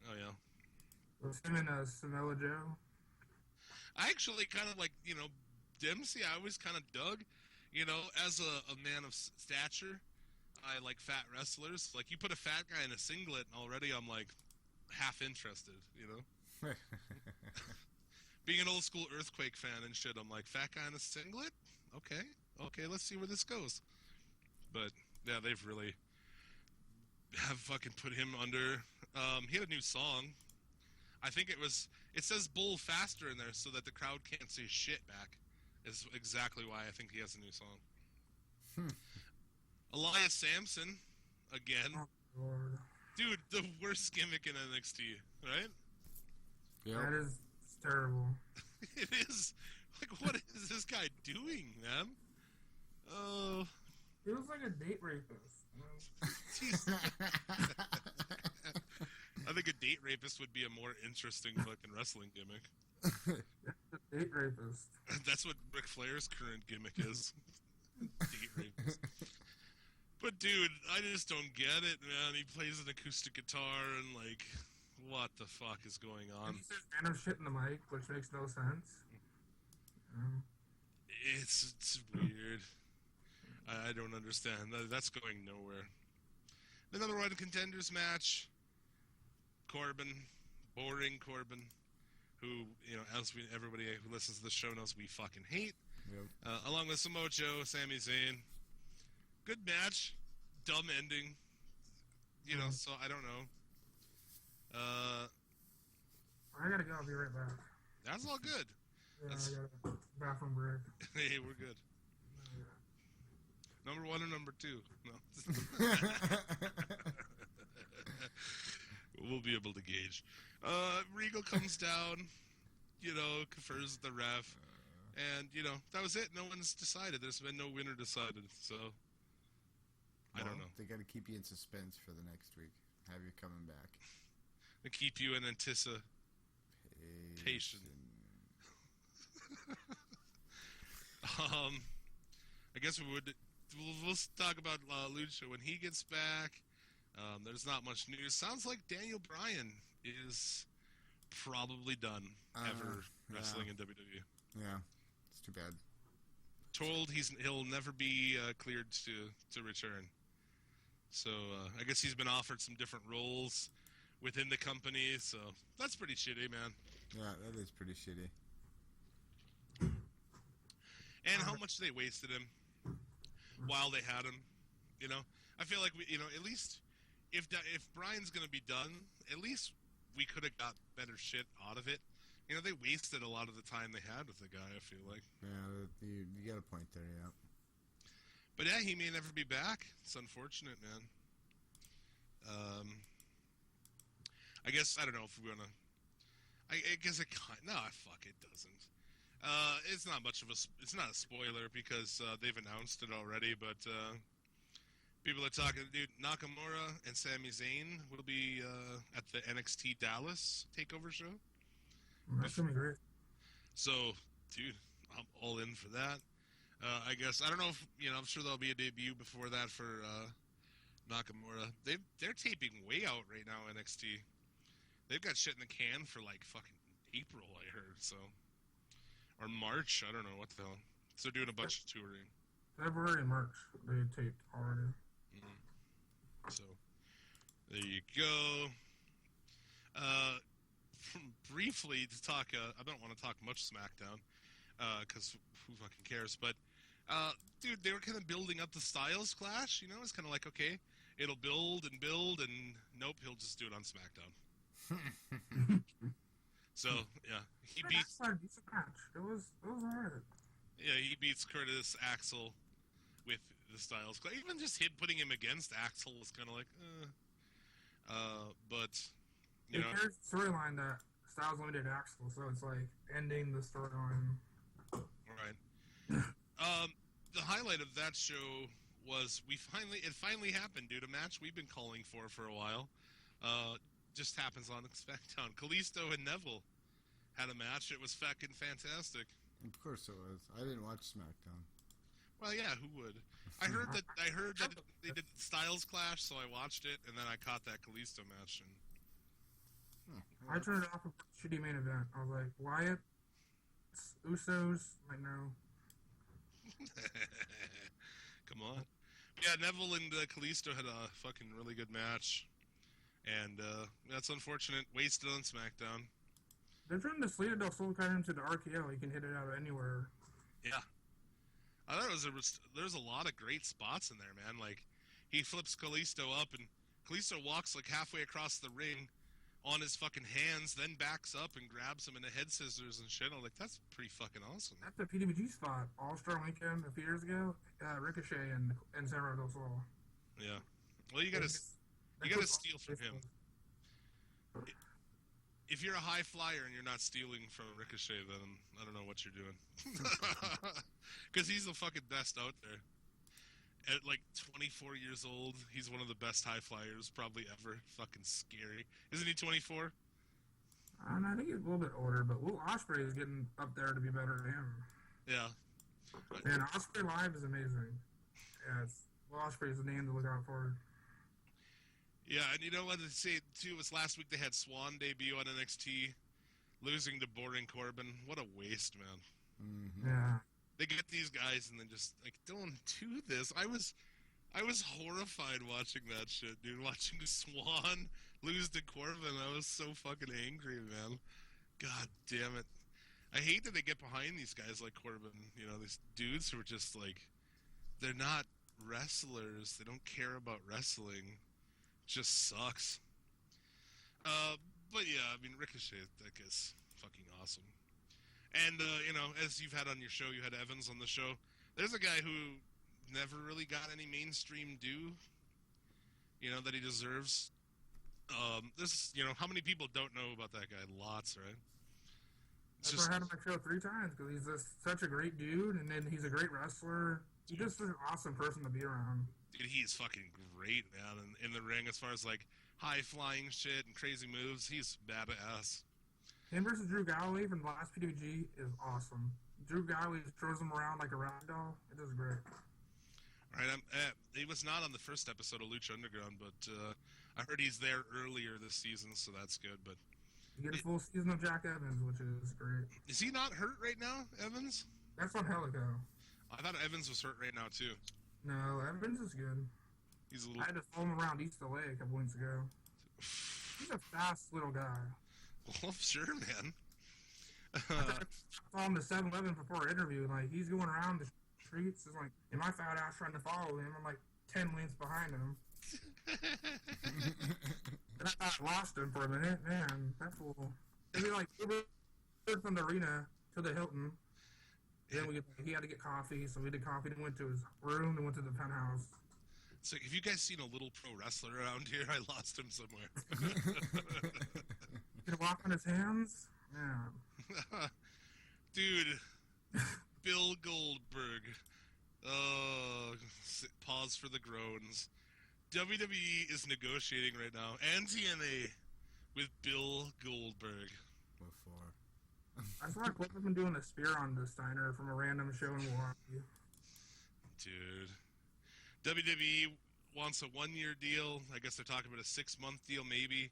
Oh yeah. With him and Samoa Joe. I actually kind of like, Dempsey, I always kind of dug, as a man of stature. I like fat wrestlers. Like, you put a fat guy in a singlet, and already I'm, like, half interested, Being an old school Earthquake fan and shit, I'm like, fat guy in a singlet? Okay, let's see where this goes. But, yeah, they've really have fucking put him under. He had a new song. I think it says Bull faster in there so that the crowd can't say shit back. Is exactly why I think he has a new song. Elias Sampson, again. Oh, Lord. Dude, the worst gimmick in NXT, right? Yep. That is terrible. It is. Like, what is this guy doing, man? Oh. He looks like a date rapist. Jeez. I think a date rapist would be a more interesting fucking wrestling gimmick. Date rapist. That's what Ric Flair's current gimmick is. Date rapist. But dude, I just don't get it, man. He plays an acoustic guitar and like, what the fuck is going on? And he says random shit in the mic, which makes no sense. It's weird. I don't understand. That's going nowhere. The number one contenders match. Corbin, boring Corbin, who, as everybody who listens to the show knows we fucking hate. Yep. Along with Samoa Joe, Sami Zayn. Good match. Dumb ending. So I don't know. I gotta go. I'll be right back. That's all good. Yeah, I got a bathroom break. Hey, we're good. Number one or number two? No. We'll be able to gauge. Regal comes down, confers with the ref. And, that was it. No one's decided. There's been no winner decided. So, I don't know. They got to keep you in suspense for the next week. Have you coming back. To keep you in anticipation. I guess we'll talk about Lucha when he gets back. There's not much news. Sounds like Daniel Bryan is probably done ever wrestling in WWE. Yeah, it's too bad. Told he'll never be cleared to return. So I guess he's been offered some different roles within the company. So that's pretty shitty, man. Yeah, that is pretty shitty. And how much they wasted him while they had him. I feel like at least if Brian's gonna be done, at least we could have got better shit out of it. They wasted a lot of the time they had with the guy. I feel like. Yeah, you got a point there. Yeah. But yeah, he may never be back. It's unfortunate, man. I guess I don't know if we're gonna. I guess it can't. No, fuck, it doesn't. It's not much of a. It's not a spoiler because they've announced it already. But people are talking. Dude, Nakamura and Sami Zayn will be at the NXT Dallas Takeover show. That's gonna be great. So, dude, I'm all in for that. I guess I don't know if I'm sure there'll be a debut before that for Nakamura. They're taping way out right now. NXT. They've got shit in the can for like fucking April, I heard. So, or March. I don't know what the hell. So they're doing a bunch of touring. February and March they taped already. So, There you go. Briefly to talk, I don't want to talk much SmackDown, because who fucking cares? But, dude, they were kind of building up the Styles Clash. You know, it's kind of like, okay, it'll build, and nope, he'll just do it on SmackDown. So yeah, he beats. That's a decent match. It was alright. Yeah, he beats Curtis Axel with the Styles Clash. Even just him putting him against Axel was kind of like, but you know, There's a storyline that Styles limited Axel, so it's like ending the storyline. right. The highlight of that show was it finally happened, dude. A match we've been calling for a while. Just happens on SmackDown. Kalisto and Neville had a match. It was fucking fantastic. Of course it was. I didn't watch SmackDown. Well, yeah, who would? I heard that they did Styles Clash, so I watched it, and then I caught that Kalisto match. And I turned it off a shitty main event. I was like, Wyatt, Usos, like no. Come on. Yeah, Neville and Kalisto had a fucking really good match. And that's unfortunate. Wasted on SmackDown. They're trying to Salida del Sol kind of into the RKO. He can hit it out of anywhere. Yeah. I thought there's a lot of great spots in there, man. Like, he flips Kalisto up, and Kalisto walks like halfway across the ring on his fucking hands, then backs up and grabs him in the head scissors and shit. I'm like, that's pretty fucking awesome. That's the PWG spot. All-Star Weekend a few years ago. Ricochet and Salida del Sol. Yeah. Well, you gotta steal from him. If you're a high flyer and you're not stealing from Ricochet, then I don't know what you're doing. Because he's the fucking best out there. At like 24 years old, he's one of the best high flyers probably ever. Fucking scary. Isn't he 24? I don't know, I think he's a little bit older, but Will Ospreay is getting up there to be better than him. Yeah. And Ospreay Live is amazing. Yeah, Will Ospreay is the name to look out for. Yeah, and you know what they say too was last week they had Swan debut on NXT, losing to Boring Corbin. What a waste, man. Mm-hmm. Yeah. They get these guys and then just like, don't do this. I was horrified watching that shit, dude. Watching Swan lose to Corbin, I was so fucking angry, man. God damn it. I hate that they get behind these guys like Corbin. You know, these dudes who are just like, they're not wrestlers. They don't care about wrestling. Just sucks. But yeah, I mean, Ricochet, that guy's fucking awesome. And, you know, as you've had on your show, you had Evans on the show. There's a guy who never really got any mainstream due, you know, that he deserves. You know, how many people don't know about that guy? Lots, right? I've had him on my show 3 times because he's just such a great dude, and then he's a great wrestler. He's just an awesome person to be around. Dude, he's fucking great, man, in the ring as far as, like, high-flying shit and crazy moves. He's badass. Him versus Drew Galloway from the last PWG is awesome. Drew Galloway throws him around like a ragdoll. It is great. All right, he was not on the first episode of Lucha Underground, but I heard he's there earlier this season, so that's good. But you get a full season of Jack Evans, which is great. Is he not hurt right now, Evans? That's on Helico. I thought Evans was hurt right now, too. No, Evans is good. He's a little... I had to follow him around East LA a couple weeks ago. He's a fast little guy. Well, sure, man. I saw him to 7-Eleven before our interview. Like, he's going around the streets. It's like, and my fat ass trying to follow him. I'm like 10 lanes behind him. And I lost him for a minute. Man, that fool. And we like Uber from the arena to the Hilton. Then he had to get coffee, so we did coffee. Then went to his room. Then went to the penthouse. So, have you guys seen a little pro wrestler around here? I lost him somewhere. Did he walk on his hands? Yeah. Dude, Bill Goldberg. Pause for the groans. WWE is negotiating right now, and TNA, with Bill Goldberg. Before. I saw a clip of him doing a spear on the Steiner from a random show in Milwaukee. Dude. WWE wants a 1-year deal. I guess they're talking about a 6-month deal, maybe.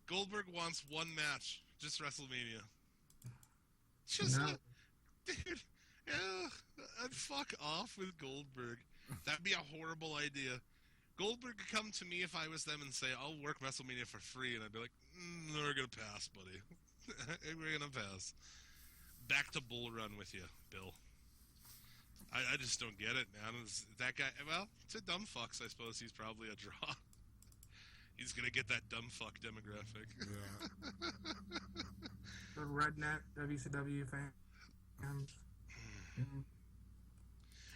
Goldberg wants one match. Just WrestleMania. Just, No. dude, yeah, I'd fuck off with Goldberg. That'd be a horrible idea. Goldberg could come to me if I was them and say, I'll work WrestleMania for free, and I'd be like, we're going to pass, buddy. We're going to pass. Back to Bull Run with you, Bill. I just don't get it, man. That guy, well, to dumb fucks, I suppose he's probably a draw. He's going to get that dumb fuck demographic. Yeah. The redneck WCW fans. I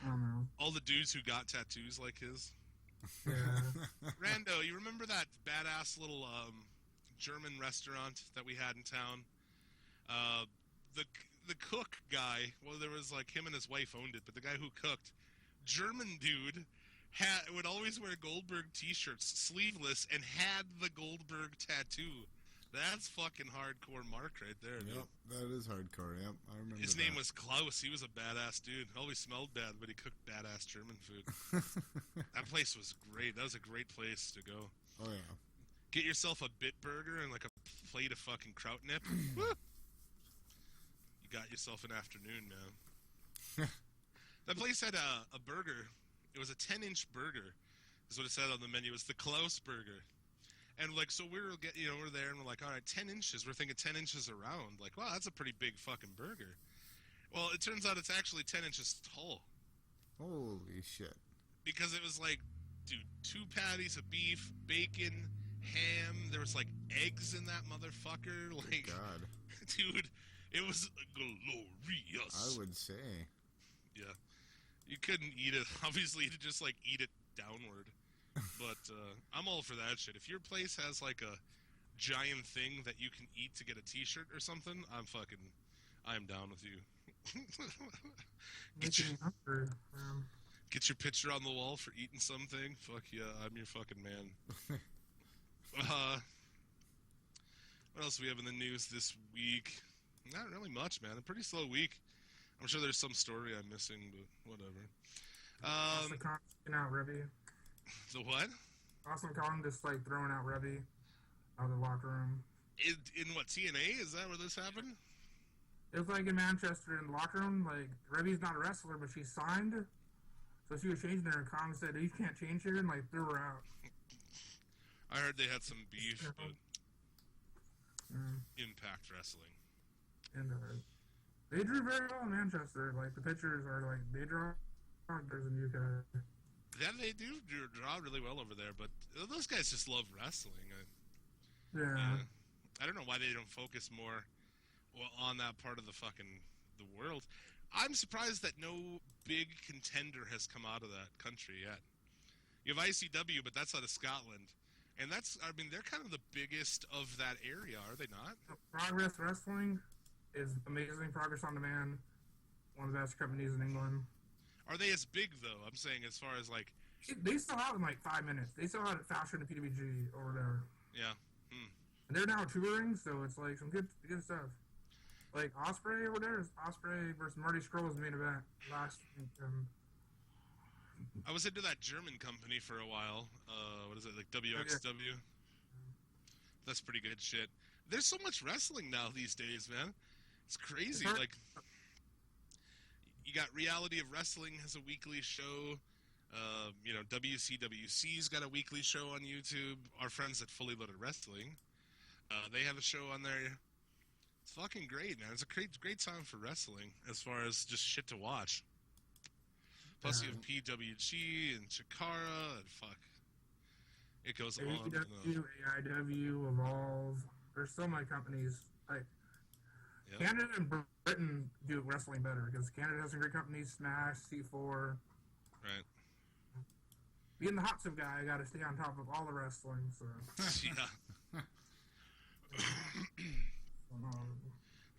don't know. All the dudes who got tattoos like his. Yeah. Rando, you remember that badass little German restaurant that we had in town? The cook guy, well, there was like him and his wife owned it, but the guy who cooked, German dude, would always wear Goldberg t-shirts, sleeveless, and had the Goldberg tattoo. That's fucking hardcore Mark right there, dude. Yep, that is hardcore. Yep, I remember. His name was Klaus. He was a badass dude. Always smelled bad, but he cooked badass German food. That place was great. That was a great place to go. Oh yeah. Get yourself a bit burger and like a plate of fucking kraut nip. Woo! You got yourself an afternoon, man. That place had a burger. It was a 10-inch burger. Is what it said on the menu. It was the Klaus burger. And like, so we're there and we're like, all right, 10 inches. We're thinking 10 inches around. Like, wow, that's a pretty big fucking burger. Well, it turns out it's actually 10 inches tall. Holy shit. Because it was like, dude, 2 patties of beef, bacon, ham. There was like eggs in that motherfucker. Like, God. Dude, it was glorious. I would say. Yeah. You couldn't eat it. Obviously, you just like eat it downward. But I'm all for that shit. If your place has like a giant thing that you can eat to get a t-shirt or something, I'm down with you. Get your picture on the wall for eating something. Fuck yeah, I'm your fucking man. What else do we have in the news this week? Not really much, man. A pretty slow week. I'm sure there's some story I'm missing, but whatever. Awesome Kong out Revy. The what? Awesome Kong just like throwing out Revy out of the locker room. In what, TNA? Is that where this happened? It was like in Manchester in the locker room. Like Revy's not a wrestler, but she's signed, so she was changing her. And Kong said, "You can't change here," and like threw her out. I heard they had some beef, but Impact Wrestling. And they drew very well in Manchester. Like the pictures are like they draw there's in UK. Yeah, they do draw really well over there, but those guys just love wrestling. Yeah. I don't know why they don't focus more on that part of the world. I'm surprised that no big contender has come out of that country yet. You have ICW, but that's out of Scotland. And they're kind of the biggest of that area, are they not? Progress Wrestling is amazing. Progress on Demand, one of the best companies in England. Are they as big, though? I'm saying as far as, like... They sell out in, like, 5 minutes. They sell out at faster than PWG over there. Yeah. And they're now touring, so it's, like, some good stuff. Like, Osprey over there is Osprey versus Marty Scurll's main event last week. I was into that German company for a while. What is it, like WXW? That's pretty good shit. There's so much wrestling now these days, man. It's crazy. Like... You got Reality of Wrestling has a weekly show. WCWC's got a weekly show on YouTube. Our friends at Fully Loaded Wrestling, they have a show on there. It's fucking great, man. It's a great time for wrestling as far as just shit to watch. Plus, you have PWG and Chikara and fuck. It goes on. AEW, AIW, Evolve. There's so many companies. Like, yep. Canada and Britain do wrestling better because Canada has some great companies, Smash, C4. Right. Being the hot tub guy, I got to stay on top of all the wrestling. So. Yeah.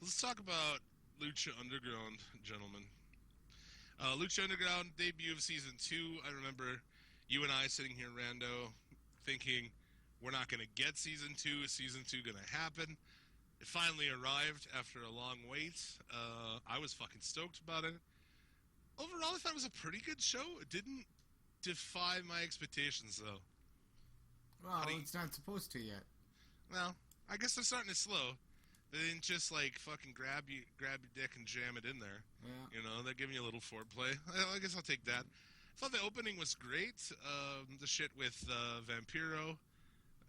Let's talk about Lucha Underground, gentlemen. Lucha Underground debut of season 2. I remember you and I sitting here, Rando, thinking we're not going to get season 2. Is season 2 going to happen? It finally arrived after a long wait. I was fucking stoked about it. Overall, I thought it was a pretty good show. It didn't defy my expectations, though. Well, it's not supposed to yet. Well, I guess they're starting to slow. They didn't just, like, fucking grab your dick and jam it in there. Yeah. You know, they're giving you a little foreplay. I guess I'll take that. thought the opening was great. The shit with Vampiro,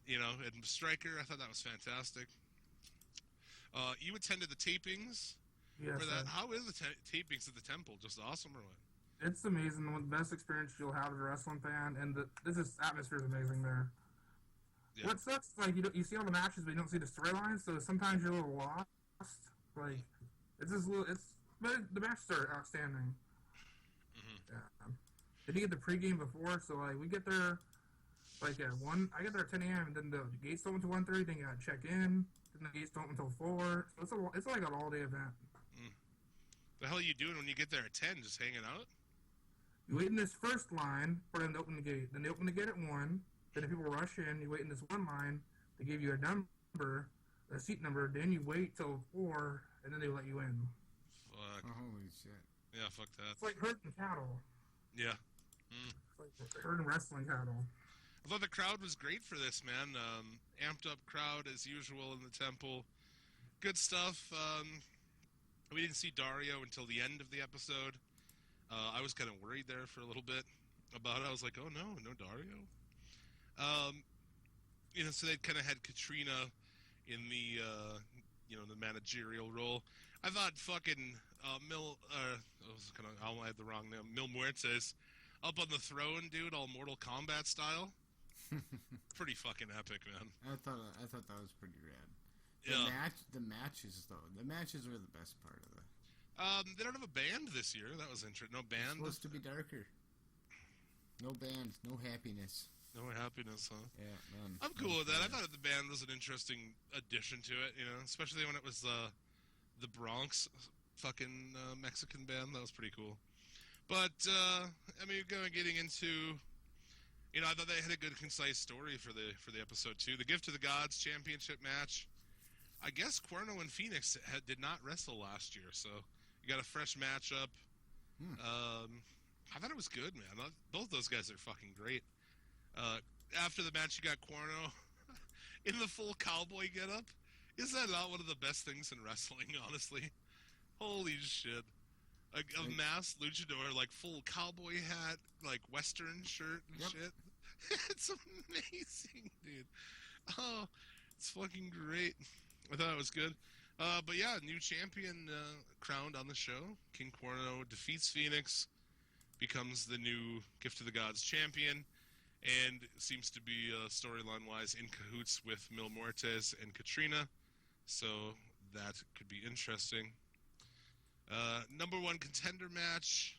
and Striker, I thought that was fantastic. You attended the tapings Yes, for that. How is the tapings at the temple? Just awesome or what? it's amazing. One of the best experience you'll have as a wrestling fan, and this atmosphere is amazing there. Yeah. What sucks, like you see all the matches, but you don't see the storylines, so sometimes you're a little lost. Like but the matches are outstanding. Mm-hmm. Yeah. Did you get the pregame before? So like we get there like at 1. I get there at 10 a.m. and then the gates open to 1:30. Then you gotta check in. Then the gates don't open until 4. So it's like an all-day event. The hell are you doing when you get there at 10? Just hanging out? You wait in this first line for them to open the gate. Then they open the gate at 1. Then if people rush in, you wait in this one line. They give you a number, a seat number. Then you wait till 4, and then they let you in. Fuck. Oh, holy shit. Yeah, fuck that. It's like herding cattle. Yeah. It's like herding wrestling cattle. I thought the crowd was great for this, man. Amped up crowd as usual in the temple. Good stuff. We didn't see Dario until the end of the episode. I was kind of worried there for a little bit about it. I was like, oh no Dario. So they kind of had Katrina in the, the managerial role. I thought fucking I had the wrong name. Mil Muertes up on the throne, dude, all Mortal Kombat style. Pretty fucking epic, man. I thought that was pretty rad. The matches though. The matches were the best part of it. They don't have a band this year. That was interesting. No band. It's supposed to be darker. No band, no happiness. No happiness, huh? Yeah, man. I'm cool with that. I thought the band was an interesting addition to it, especially when it was the Bronx fucking Mexican band. That was pretty cool. But, getting into, I thought they had a good, concise story for the episode, too. The Gift to the Gods championship match. I guess Cuerno and Phoenix did not wrestle last year, so you got a fresh matchup. I thought it was good, man. Both those guys are fucking great. After the match, you got Cuerno in the full cowboy getup. Is that not one of the best things in wrestling, honestly? Holy shit. A masked luchador, like full cowboy hat, like western shirt and shit. It's amazing, dude. Oh, it's fucking great. I thought it was good. But yeah, new champion crowned on the show. King Cuerno defeats Phoenix, becomes the new Gift to the Gods champion, and seems to be, storyline-wise, in cahoots with Mil Muertes and Katrina. So that could be interesting. Number 1 contender match.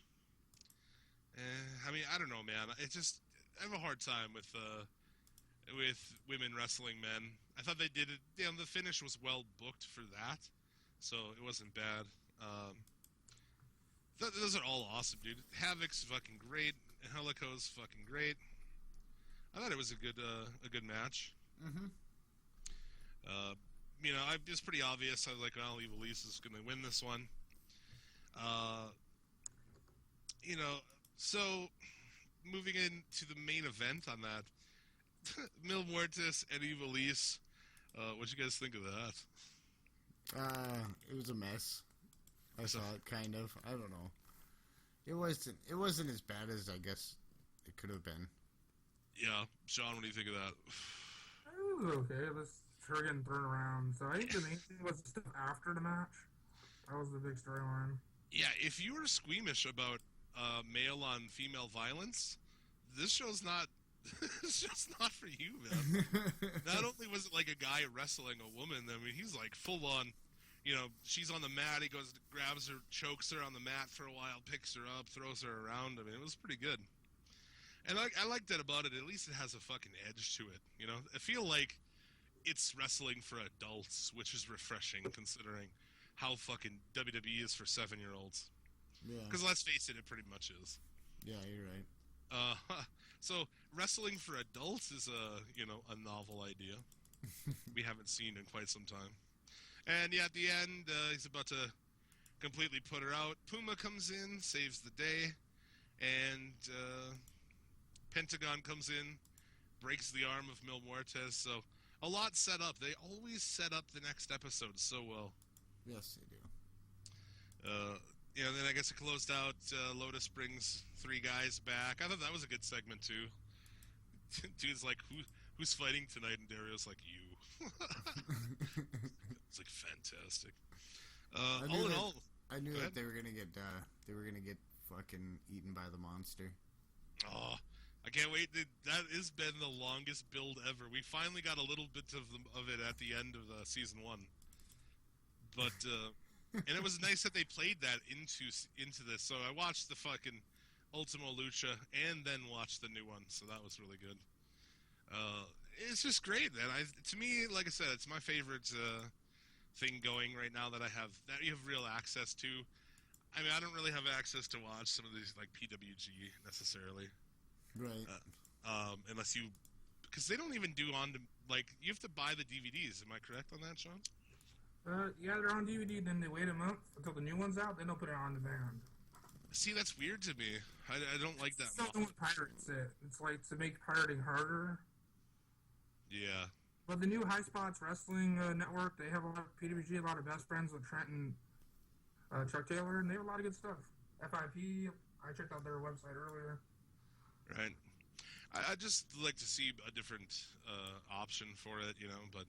I don't know, man. I have a hard time with women wrestling men. I thought they did it. The finish was well booked for that, so it wasn't bad. Those are all awesome, dude. Havoc's fucking great. Helico's fucking great. I thought it was a good match. Mm-hmm. It was pretty obvious. I was like, well, Evilise is going to win this one. So moving into the main event on that, Mil Muertes and Evilise. What'd you guys think of that? It was a mess. I saw it, kind of. I don't know. It wasn't as bad as I guess it could have been. Yeah, Sean, what do you think of that? It was okay. It was sure getting thrown around. So I think the main thing was the stuff after the match. That was the big storyline. Yeah, if you were squeamish about male on female violence, this show's not. It's just not for you, man. Not only was it like a guy wrestling a woman, he's like full on. She's on the mat. He goes, grabs her, chokes her on the mat for a while, picks her up, throws her around. It was pretty good. And I like that about it. At least it has a fucking edge to it. I feel like it's wrestling for adults, which is refreshing considering how fucking WWE is for 7-year-olds. Yeah. Because let's face it, it pretty much is. Yeah, you're right. So wrestling for adults is a novel idea we haven't seen in quite some time. And yeah, at the end, he's about to completely put her out. Puma comes in, saves the day, and Pentagon comes in, breaks the arm of Mil Muertes. So a lot set up. They always set up the next episode so well. Yes, they do. Yeah, and then I guess it closed out. Lotus brings 3 guys back. I thought that was a good segment too. Dude's like, who's fighting tonight? And Dario's like, you. It's like fantastic. All in all, I knew go that ahead. they were gonna get fucking eaten by the monster. Oh, I can't wait. That has been the longest build ever. We finally got a little bit of it at the end of season 1, but and it was nice that they played that into this. So I watched the fucking Ultimo Lucha and then watched the new one. So that was really good. It's just great, man. To me, like I said, it's my favorite thing going right now that you have real access to. I mean, I don't really have access to watch some of these like PWG necessarily, Right. unless you, because they don't even do like you have to buy the DVDs. Am I correct on that, Sean? Yeah, they're on DVD, then they wait a month until the new one's out, then they'll put it on demand. See, that's weird to me. I don't like that. Something with pirates it. It's like to make pirating harder. Yeah. But the new High Spots Wrestling Network, they have a lot of PWG, a lot of best friends with Trent and Chuck Taylor, and they have a lot of good stuff. FIP, I checked out their website earlier. Right. I just like to see a different option for it, but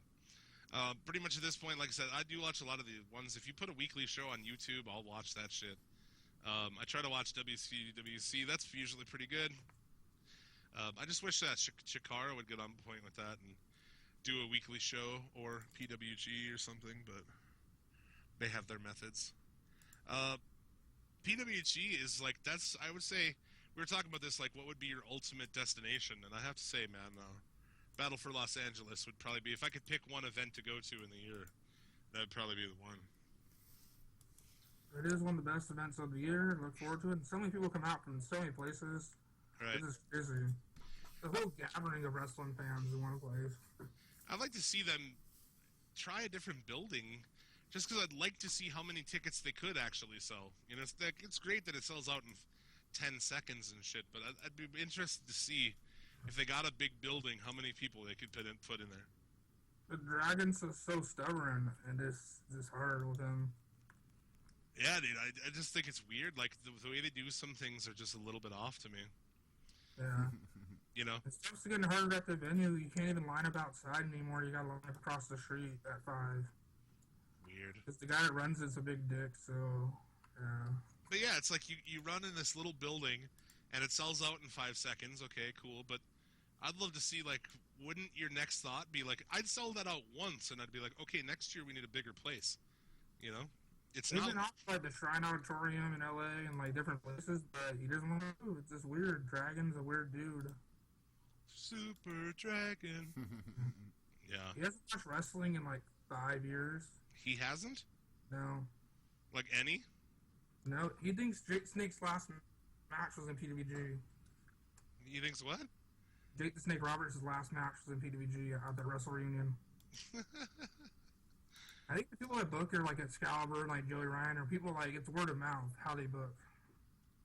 pretty much at this point, like I said, I do watch a lot of the ones. If you put a weekly show on YouTube, I'll watch that shit. I try to watch WCWC. That's usually pretty good. I just wish that Chikara would get on point with that and do a weekly show or PWG or something, but they have their methods. PWG is like, I would say, we were talking about this, like, what would be your ultimate destination? And I have to say, man, Battle for Los Angeles would probably be, if I could pick one event to go to in the year, that would probably be the one. It is one of the best events of the year. Look forward to it. And so many people come out from so many places. Right. It's just crazy. The whole gathering of wrestling fans in one place. I'd like to see them try a different building, just because I'd like to see how many tickets they could actually sell. It's great that it sells out in 10 seconds and shit, but I'd be interested to see if they got a big building, how many people they could put in there. The Dragon's so stubborn, and it's hard with him. Yeah, dude, I just think it's weird. Like, the way they do some things are just a little bit off to me. Yeah. You know? It's just getting harder at the venue. You can't even line up outside anymore. You gotta line up across the street at 5. Weird. Because the guy that runs it's a big dick, so, yeah. But yeah, it's like you run in this little building, and it sells out in 5 seconds. Okay, cool. But I'd love to see, like, wouldn't your next thought be like, I'd sell that out once, and I'd be like, okay, next year we need a bigger place. You know? It's He's not been off like the Shrine Auditorium in LA and like different places, but he doesn't want to do. It's just weird. Dragon's a weird dude. Super Dragon. Yeah. He hasn't watched wrestling in like 5 years. He hasn't? No. Like any? No, he thinks Jake Snake's last match was in PWG. He thinks what? Jake the Snake Roberts' last match was in PWG at the Wrestle Reunion. I think the people that book are like Excalibur and like Joey Ryan, or people like, it's word of mouth how they book.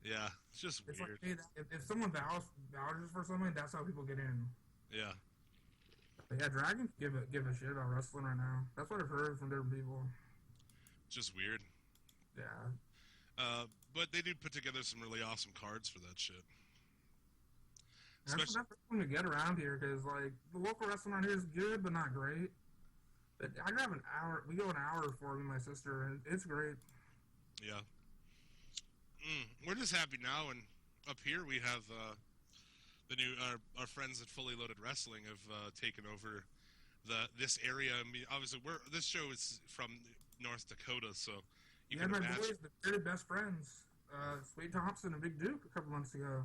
Yeah, it's just It's weird. like, hey, if someone vouches for something, that's how people get in. Yeah. But yeah, Dragon can give a shit about wrestling right now. That's what I've heard from different people. Just weird. Yeah. But they do put together some really awesome cards for that shit. And that's wrestling to get around here, because like the local wrestling around here is good, but not great. But I grab an hour. We go an hour for me and my sister, and it's great. Yeah. We're just happy now, and up here we have the new our friends at Fully Loaded Wrestling have taken over this area. I mean, obviously, this show is from North Dakota, so you Yeah, can my imagine. boys, they're the best friends. Wade Thompson and Big Duke a couple months ago.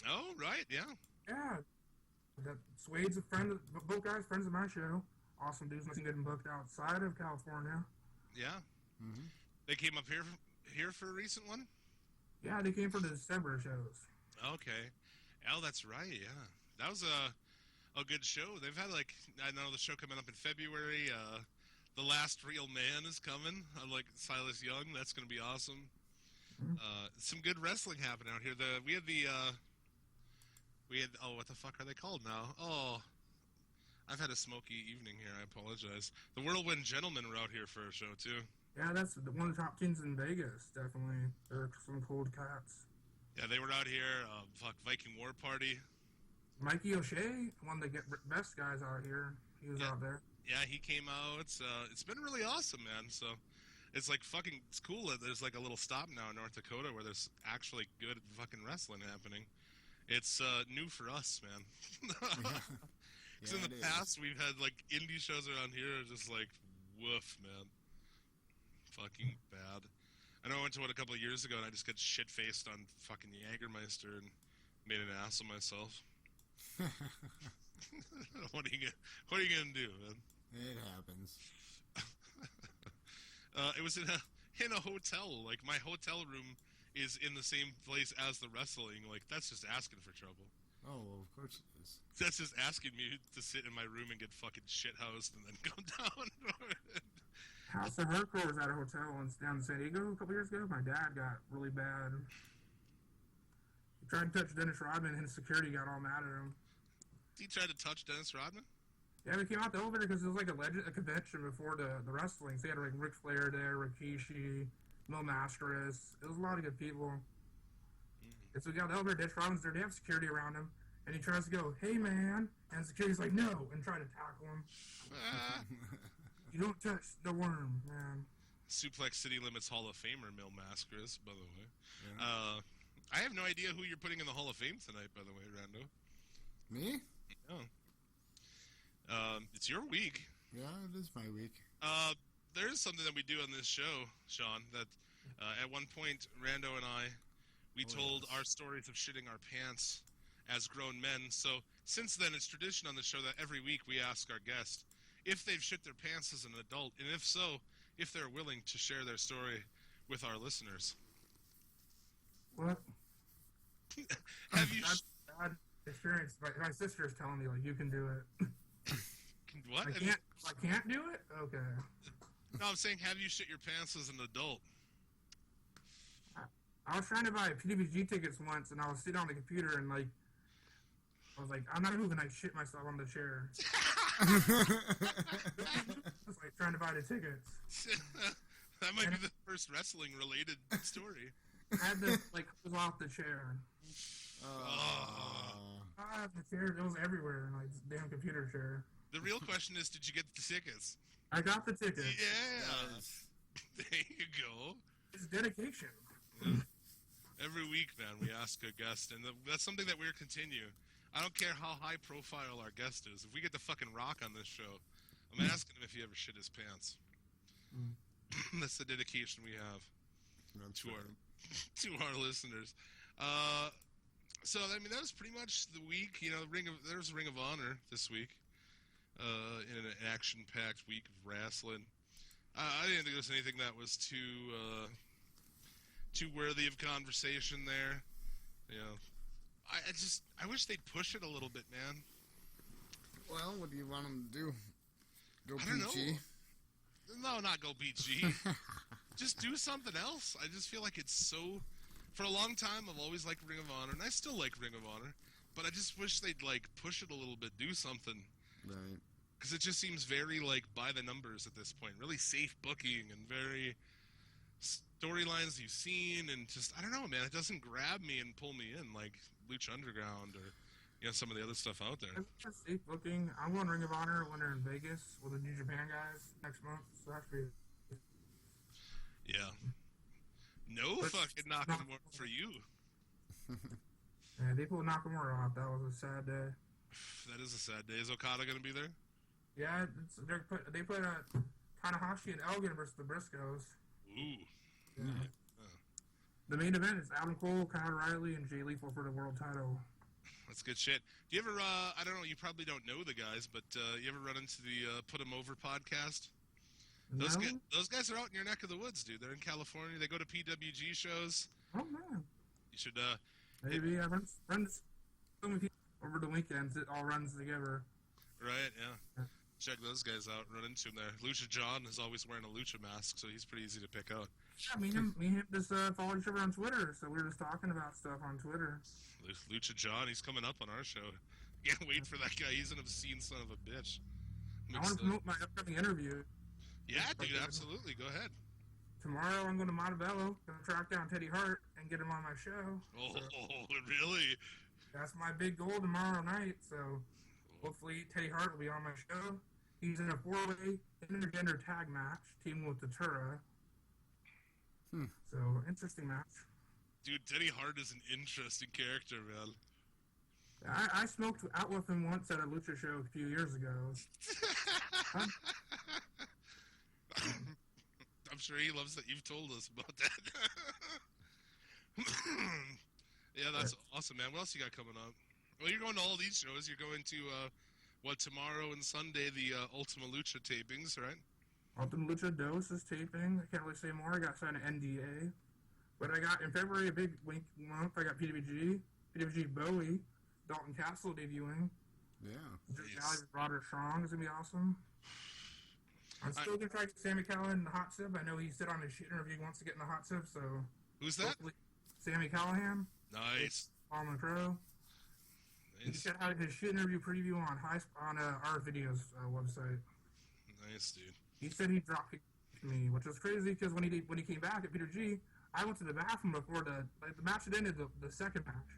Oh, right, yeah. Yeah. Swade's a friend of, both guys friends of my show. Awesome dudes, nothing getting booked outside of California. Yeah. Mm-hmm. They came up here for a recent one? Yeah, they came for the December shows. Okay. Oh, that's right, yeah. That was a good show. They've had, like, I know the show coming up in February. The Last Real Man is coming. Like Silas Young. That's going to be awesome. Mm-hmm. Some good wrestling happening out here. We had, oh, what the fuck are they called now? Oh, I've had a smoky evening here. I apologize. The Whirlwind Gentlemen were out here for a show, too. Yeah, that's one of the top teams in Vegas, definitely. They're some cold cats. Yeah, they were out here. Viking War Party. Mikey O'Shea, one of the best guys out here. He was out there. Yeah, he came out. It's been really awesome, man. So it's like fucking, it's cool that there's like a little stop now in North Dakota where there's actually good fucking wrestling happening. It's new for us, man. Because in the past we've had like indie shows around here just like woof, man. Fucking bad. I know I went to one a couple of years ago and I just got shit faced on fucking Jägermeister and made an ass of myself. What are you gonna do, man? It happens. It was in a hotel. Like my hotel room is in the same place as the wrestling. Like that's just asking for trouble. Oh, well, of course it is. That's just asking me to sit in my room and get fucking shithoused and then go down. House of Hardcore was at a hotel down in San Diego a couple years ago. My dad got really bad. He tried to touch Dennis Rodman and his security got all mad at him. He tried to touch Dennis Rodman? Yeah, we came out the elevator because it was like a convention before the wrestling. So you had like Ric Flair there, Rikishi, Mil Masters. It was a lot of good people. And so we got the elevator, Dennis Rodman's there. They have security around him. And he tries to go, "Hey, man." And security's like, "No," and try to tackle him. You don't touch the worm, man. Suplex City Limits Hall of Famer Mil Masters, by the way. Yeah. I have no idea who you're putting in the Hall of Fame tonight, by the way, Rando. Me? Oh. It's your week. Yeah, it is my week. There is something that we do on this show, Sean, that at one point, Rando and I, we told our stories of shitting our pants as grown men. So since then, it's tradition on the show that every week we ask our guest if they've shit their pants as an adult, and if so, if they're willing to share their story with our listeners. What? Have you... That's a bad experience. My sister's telling me, like, you can do it. What? I can't do it? Okay. No, I'm saying, have you shit your pants as an adult? I was trying to buy PWG tickets once, and I was sitting on the computer, and, like, I was like, I'm not moving. I shit myself on the chair. I was, like, trying to buy the tickets. That might be the first wrestling-related story. I had to, like, pull off the chair. The chair, it was everywhere, like, this damn computer chair. The real question is, did you get the tickets? I got the tickets. Yeah. There you go. It's dedication. Yeah. Every week, man, we ask a guest, and that's something that we're continue. I don't care how high profile our guest is. If we get the fucking Rock on this show, I'm asking him if he ever shit his pants. That's the dedication we have to our listeners. So I mean, that was pretty much the week. You know, there was Ring of Honor this week. In an action-packed week of wrestling. I didn't think there was anything that was too worthy of conversation there. You know, I wish they'd push it a little bit, man. Well, what do you want them to do? Go I don't PG? know. No, not go PG. Just do something else. I just feel like it's so... For a long time, I've always liked Ring of Honor, and I still like Ring of Honor, but I just wish they'd, like, push it a little bit, do something. Right. Because it just seems very, like, by the numbers at this point. Really safe booking and very storylines you've seen, and just, I don't know, man, it doesn't grab me and pull me in like Lucha Underground or, you know, some of the other stuff out there. It's safe booking. I'm going Ring of Honor when they're in Vegas with the New Japan guys next month, so that's pretty... Yeah. No fucking Nakamura for you. Yeah, they pulled Nakamura off. That was a sad day. That is a sad day. Is Okada going to be there? Yeah, they put Tanahashi and Elgin versus the Briscoes. Ooh. Yeah. The main event is Adam Cole, Kyle O'Reilly, and Jay Lethal for the world title. That's good shit. Do you ever, I don't know, you probably don't know the guys, but you ever run into the Put 'em Over podcast? Those guys are out in your neck of the woods, dude. They're in California. They go to PWG shows. Oh, man. You should, maybe I runs so many people over the weekends. It all runs together. Right, yeah. Check those guys out. Run into them there. Lucha John is always wearing a Lucha mask, so he's pretty easy to pick out. Yeah, me and him just follow each other on Twitter, so we were just talking about stuff on Twitter. Lucha John, he's coming up on our show. Can't wait for that guy. He's an obscene son of a bitch. I want to promote my upcoming interview. Yeah, dude, absolutely. Go ahead. tomorrow I'm going to Montebello, going to track down Teddy Hart and get him on my show. Oh, So really? that's my big goal tomorrow night. So hopefully Teddy Hart will be on my show. He's in a 4-way intergender tag match, teaming with Datura. So interesting match. Dude, Teddy Hart is an interesting character, man. I smoked out with him once at a lucha show a few years ago. I'm sure he loves that you've told us about that. Yeah, that's awesome, man. What else you got coming up? Well, you're going to all these shows. You're going to, tomorrow and Sunday, the Ultima Lucha tapings, right? Ultima Lucha Dos is taping. I can't really say more. I got signed an NDA. But I got, in February, a big month, I got PWG Bowie, Dalton Castle debuting. Yeah. Yes. Roderick Strong is going to be awesome. I'm still going to try to get Sammy Callahan in the hot sip. I know he said on his shit interview he wants to get in the hot sip, so... Who's that? Sammy Callahan. Nice. Paul McCrow. He said out his shit interview preview on our videos website. Nice, dude. He said he dropped me, which was crazy because when he came back at Peter G, I went to the bathroom before the match had ended, the second match.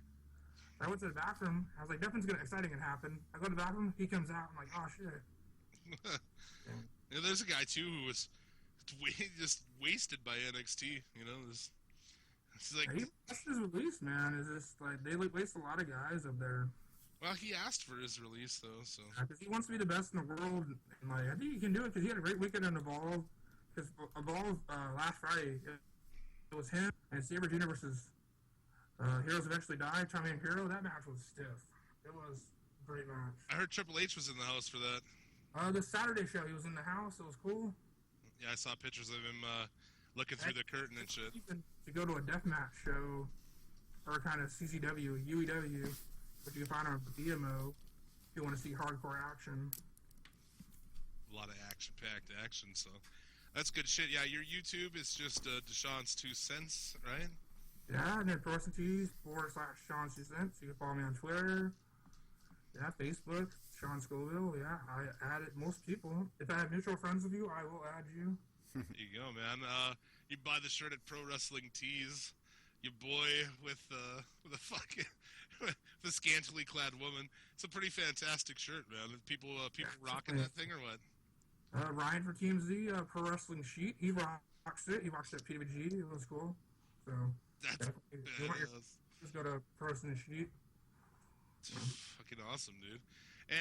I went to the bathroom. I was like, nothing's exciting can happen. I go to the bathroom. He comes out. I'm like, oh shit. Yeah, there's a guy too who was just wasted by NXT. You know, it's like that's his release, man. Is just like they waste a lot of guys up there. Well, he asked for his release though, so because he wants to be the best in the world. And like, I think he can do it because he had a great weekend in Evolve. Because Evolve last Friday, it was him and Sabre Jr. versus Heroes Eventually Die, Tommy and Hero. That match was stiff. It was a great match. I heard Triple H was in the house for that. The Saturday show, he was in the house. It was cool. Yeah, I saw pictures of him looking through the curtain and shit. To go to a deathmatch show, or kind of CCW, UEW, which you can find on BMO if you want to see hardcore action. A lot of action-packed action, so that's good shit. Yeah, your YouTube is just Deshaun's 2 cents, right? Yeah, and then ProSteve's/Sean's 2 cents. You can follow me on Twitter. Yeah, Facebook, Sean Scoville. Yeah, I added most people. If I have mutual friends with you, I will add you. There you go, man. You buy the shirt at Pro Wrestling Tees. Your boy with the fucking the scantily clad woman. It's a pretty fantastic shirt, man. People rocking that thing or what? Ryan for Team Z, Pro Wrestling Sheet. He rocks it. He rocks it at PWG. It was cool. So that's just go to Pro Wrestling Sheet. Fucking awesome, dude.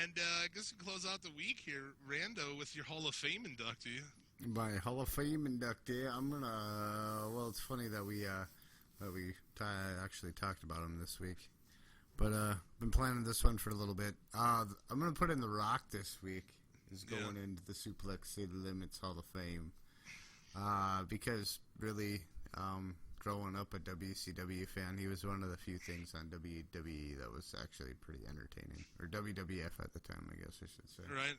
And I guess we close out the week here, Rando, with your Hall of Fame inductee. My Hall of Fame inductee, I'm gonna. Well, it's funny that we actually talked about him this week, but been planning this one for a little bit. I'm gonna put in The Rock this week. Is going into the Suplex City Limits Hall of Fame, because really, growing up a WCW fan, he was one of the few things on WWE that was actually pretty entertaining, or WWF at the time, I guess I should say. Right.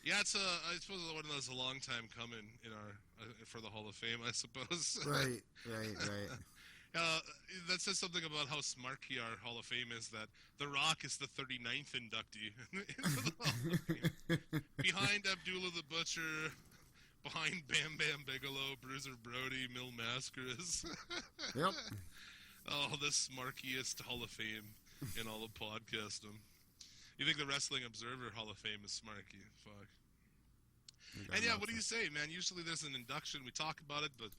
Yeah, it's I suppose one of those a long time coming in our for the Hall of Fame, I suppose. Right. That says something about how smarky our Hall of Fame is, that The Rock is the 39th inductee into the Hall of Fame. Behind Abdullah the Butcher, behind Bam Bam Bigelow, Bruiser Brody, Mil Mascaras. Yep. Oh, the smarkiest Hall of Fame in all of podcasting. You think the Wrestling Observer Hall of Fame is smarky? Fuck. And yeah, what do you say, man? Usually there's an induction, we talk about it, but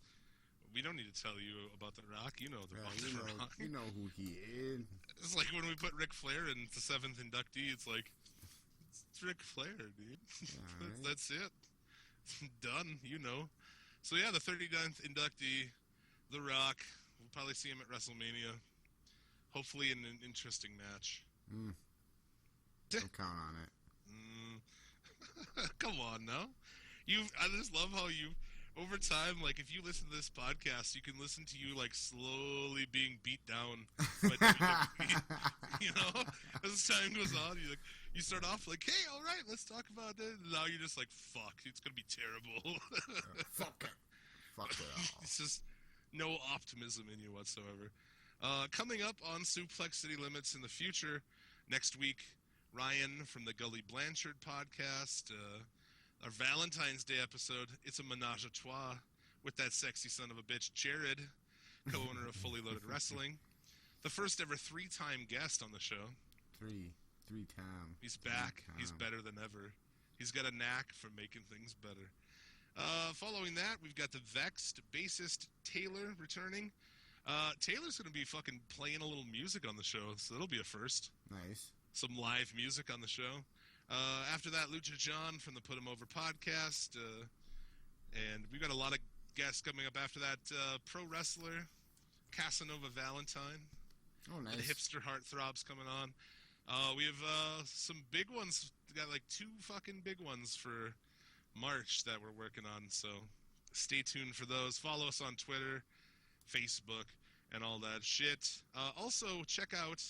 we don't need to tell you about The Rock. You know The Rock. You know who he is. It's like when we put Ric Flair in the 7th inductee, it's like, it's Ric Flair, dude. Right. That's it. Done, you know. So yeah, the 39th inductee, The Rock. We'll probably see him at WrestleMania. Hopefully in an interesting match. Don't count on it. Come on now. I just love how you, over time, like if you listen to this podcast, you can listen to you like slowly being beat down by WWE. You know, as time goes on, you start off like, hey, all right, let's talk about it. And now you're just like, fuck, it's gonna be terrible. Fuck it all. It's just no optimism in you whatsoever. Coming up on Suplex City Limits in the future, next week, Ryan from the Gully Blanchard podcast, our Valentine's Day episode, it's a menage a trois with that sexy son of a bitch, Jared, co-owner of Fully Loaded Wrestling. The first ever 3-time guest on the show. Three time. He's back. He's better than ever. He's got a knack for making things better. Following that, we've got the Vexed bassist Taylor returning. Taylor's going to be fucking playing a little music on the show, so that'll be a first. Nice. Some live music on the show. After that, Lucha John from the Put 'Em Over podcast. And we've got a lot of guests coming up after that. Pro wrestler Casanova Valentine. Oh, nice. And Hipster Heartthrobs coming on. We have some big ones. We got like 2 fucking big ones for March that we're working on. So stay tuned for those. Follow us on Twitter, Facebook, and all that shit. Also, check out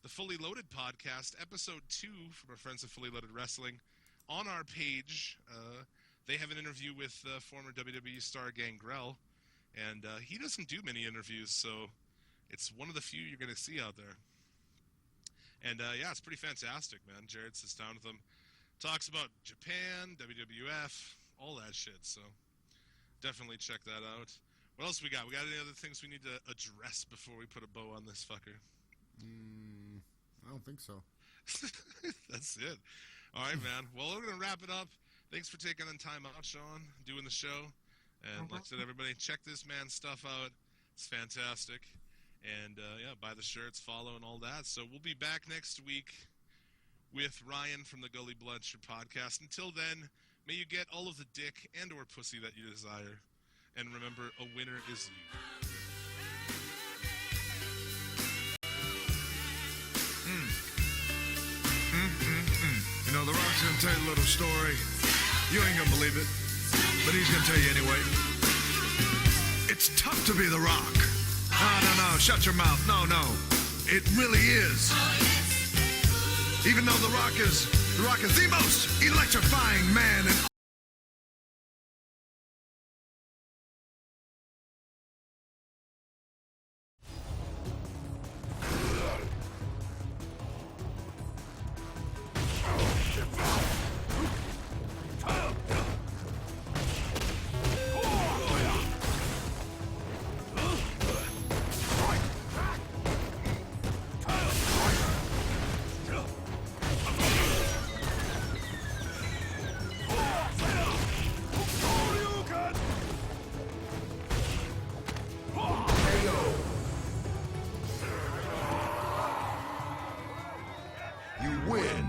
the Fully Loaded podcast, episode 2 from our friends at Fully Loaded Wrestling. On our page, they have an interview with former WWE star Gangrel, and he doesn't do many interviews, so it's one of the few you're going to see out there. And yeah, it's pretty fantastic, man. Jared sits down with them, talks about Japan, WWF, all that shit, so definitely check that out. What else we got? We got any other things we need to address before we put a bow on this fucker? I don't think so. That's it. All right, man. Well, we're going to wrap it up. Thanks for taking the time out, Sean, doing the show. And like I said, everybody, check this man's stuff out. It's fantastic. And, yeah, buy the shirts, follow, and all that. So we'll be back next week with Ryan from the Gully Bloodshed podcast. Until then, may you get all of the dick and or pussy that you desire. And remember, a winner is you. You know, The Rock's gonna tell you a little story. You ain't gonna believe it, but he's gonna tell you anyway. It's tough to be The Rock. No, shut your mouth. No. It really is. Even though The Rock is the most electrifying man in Win.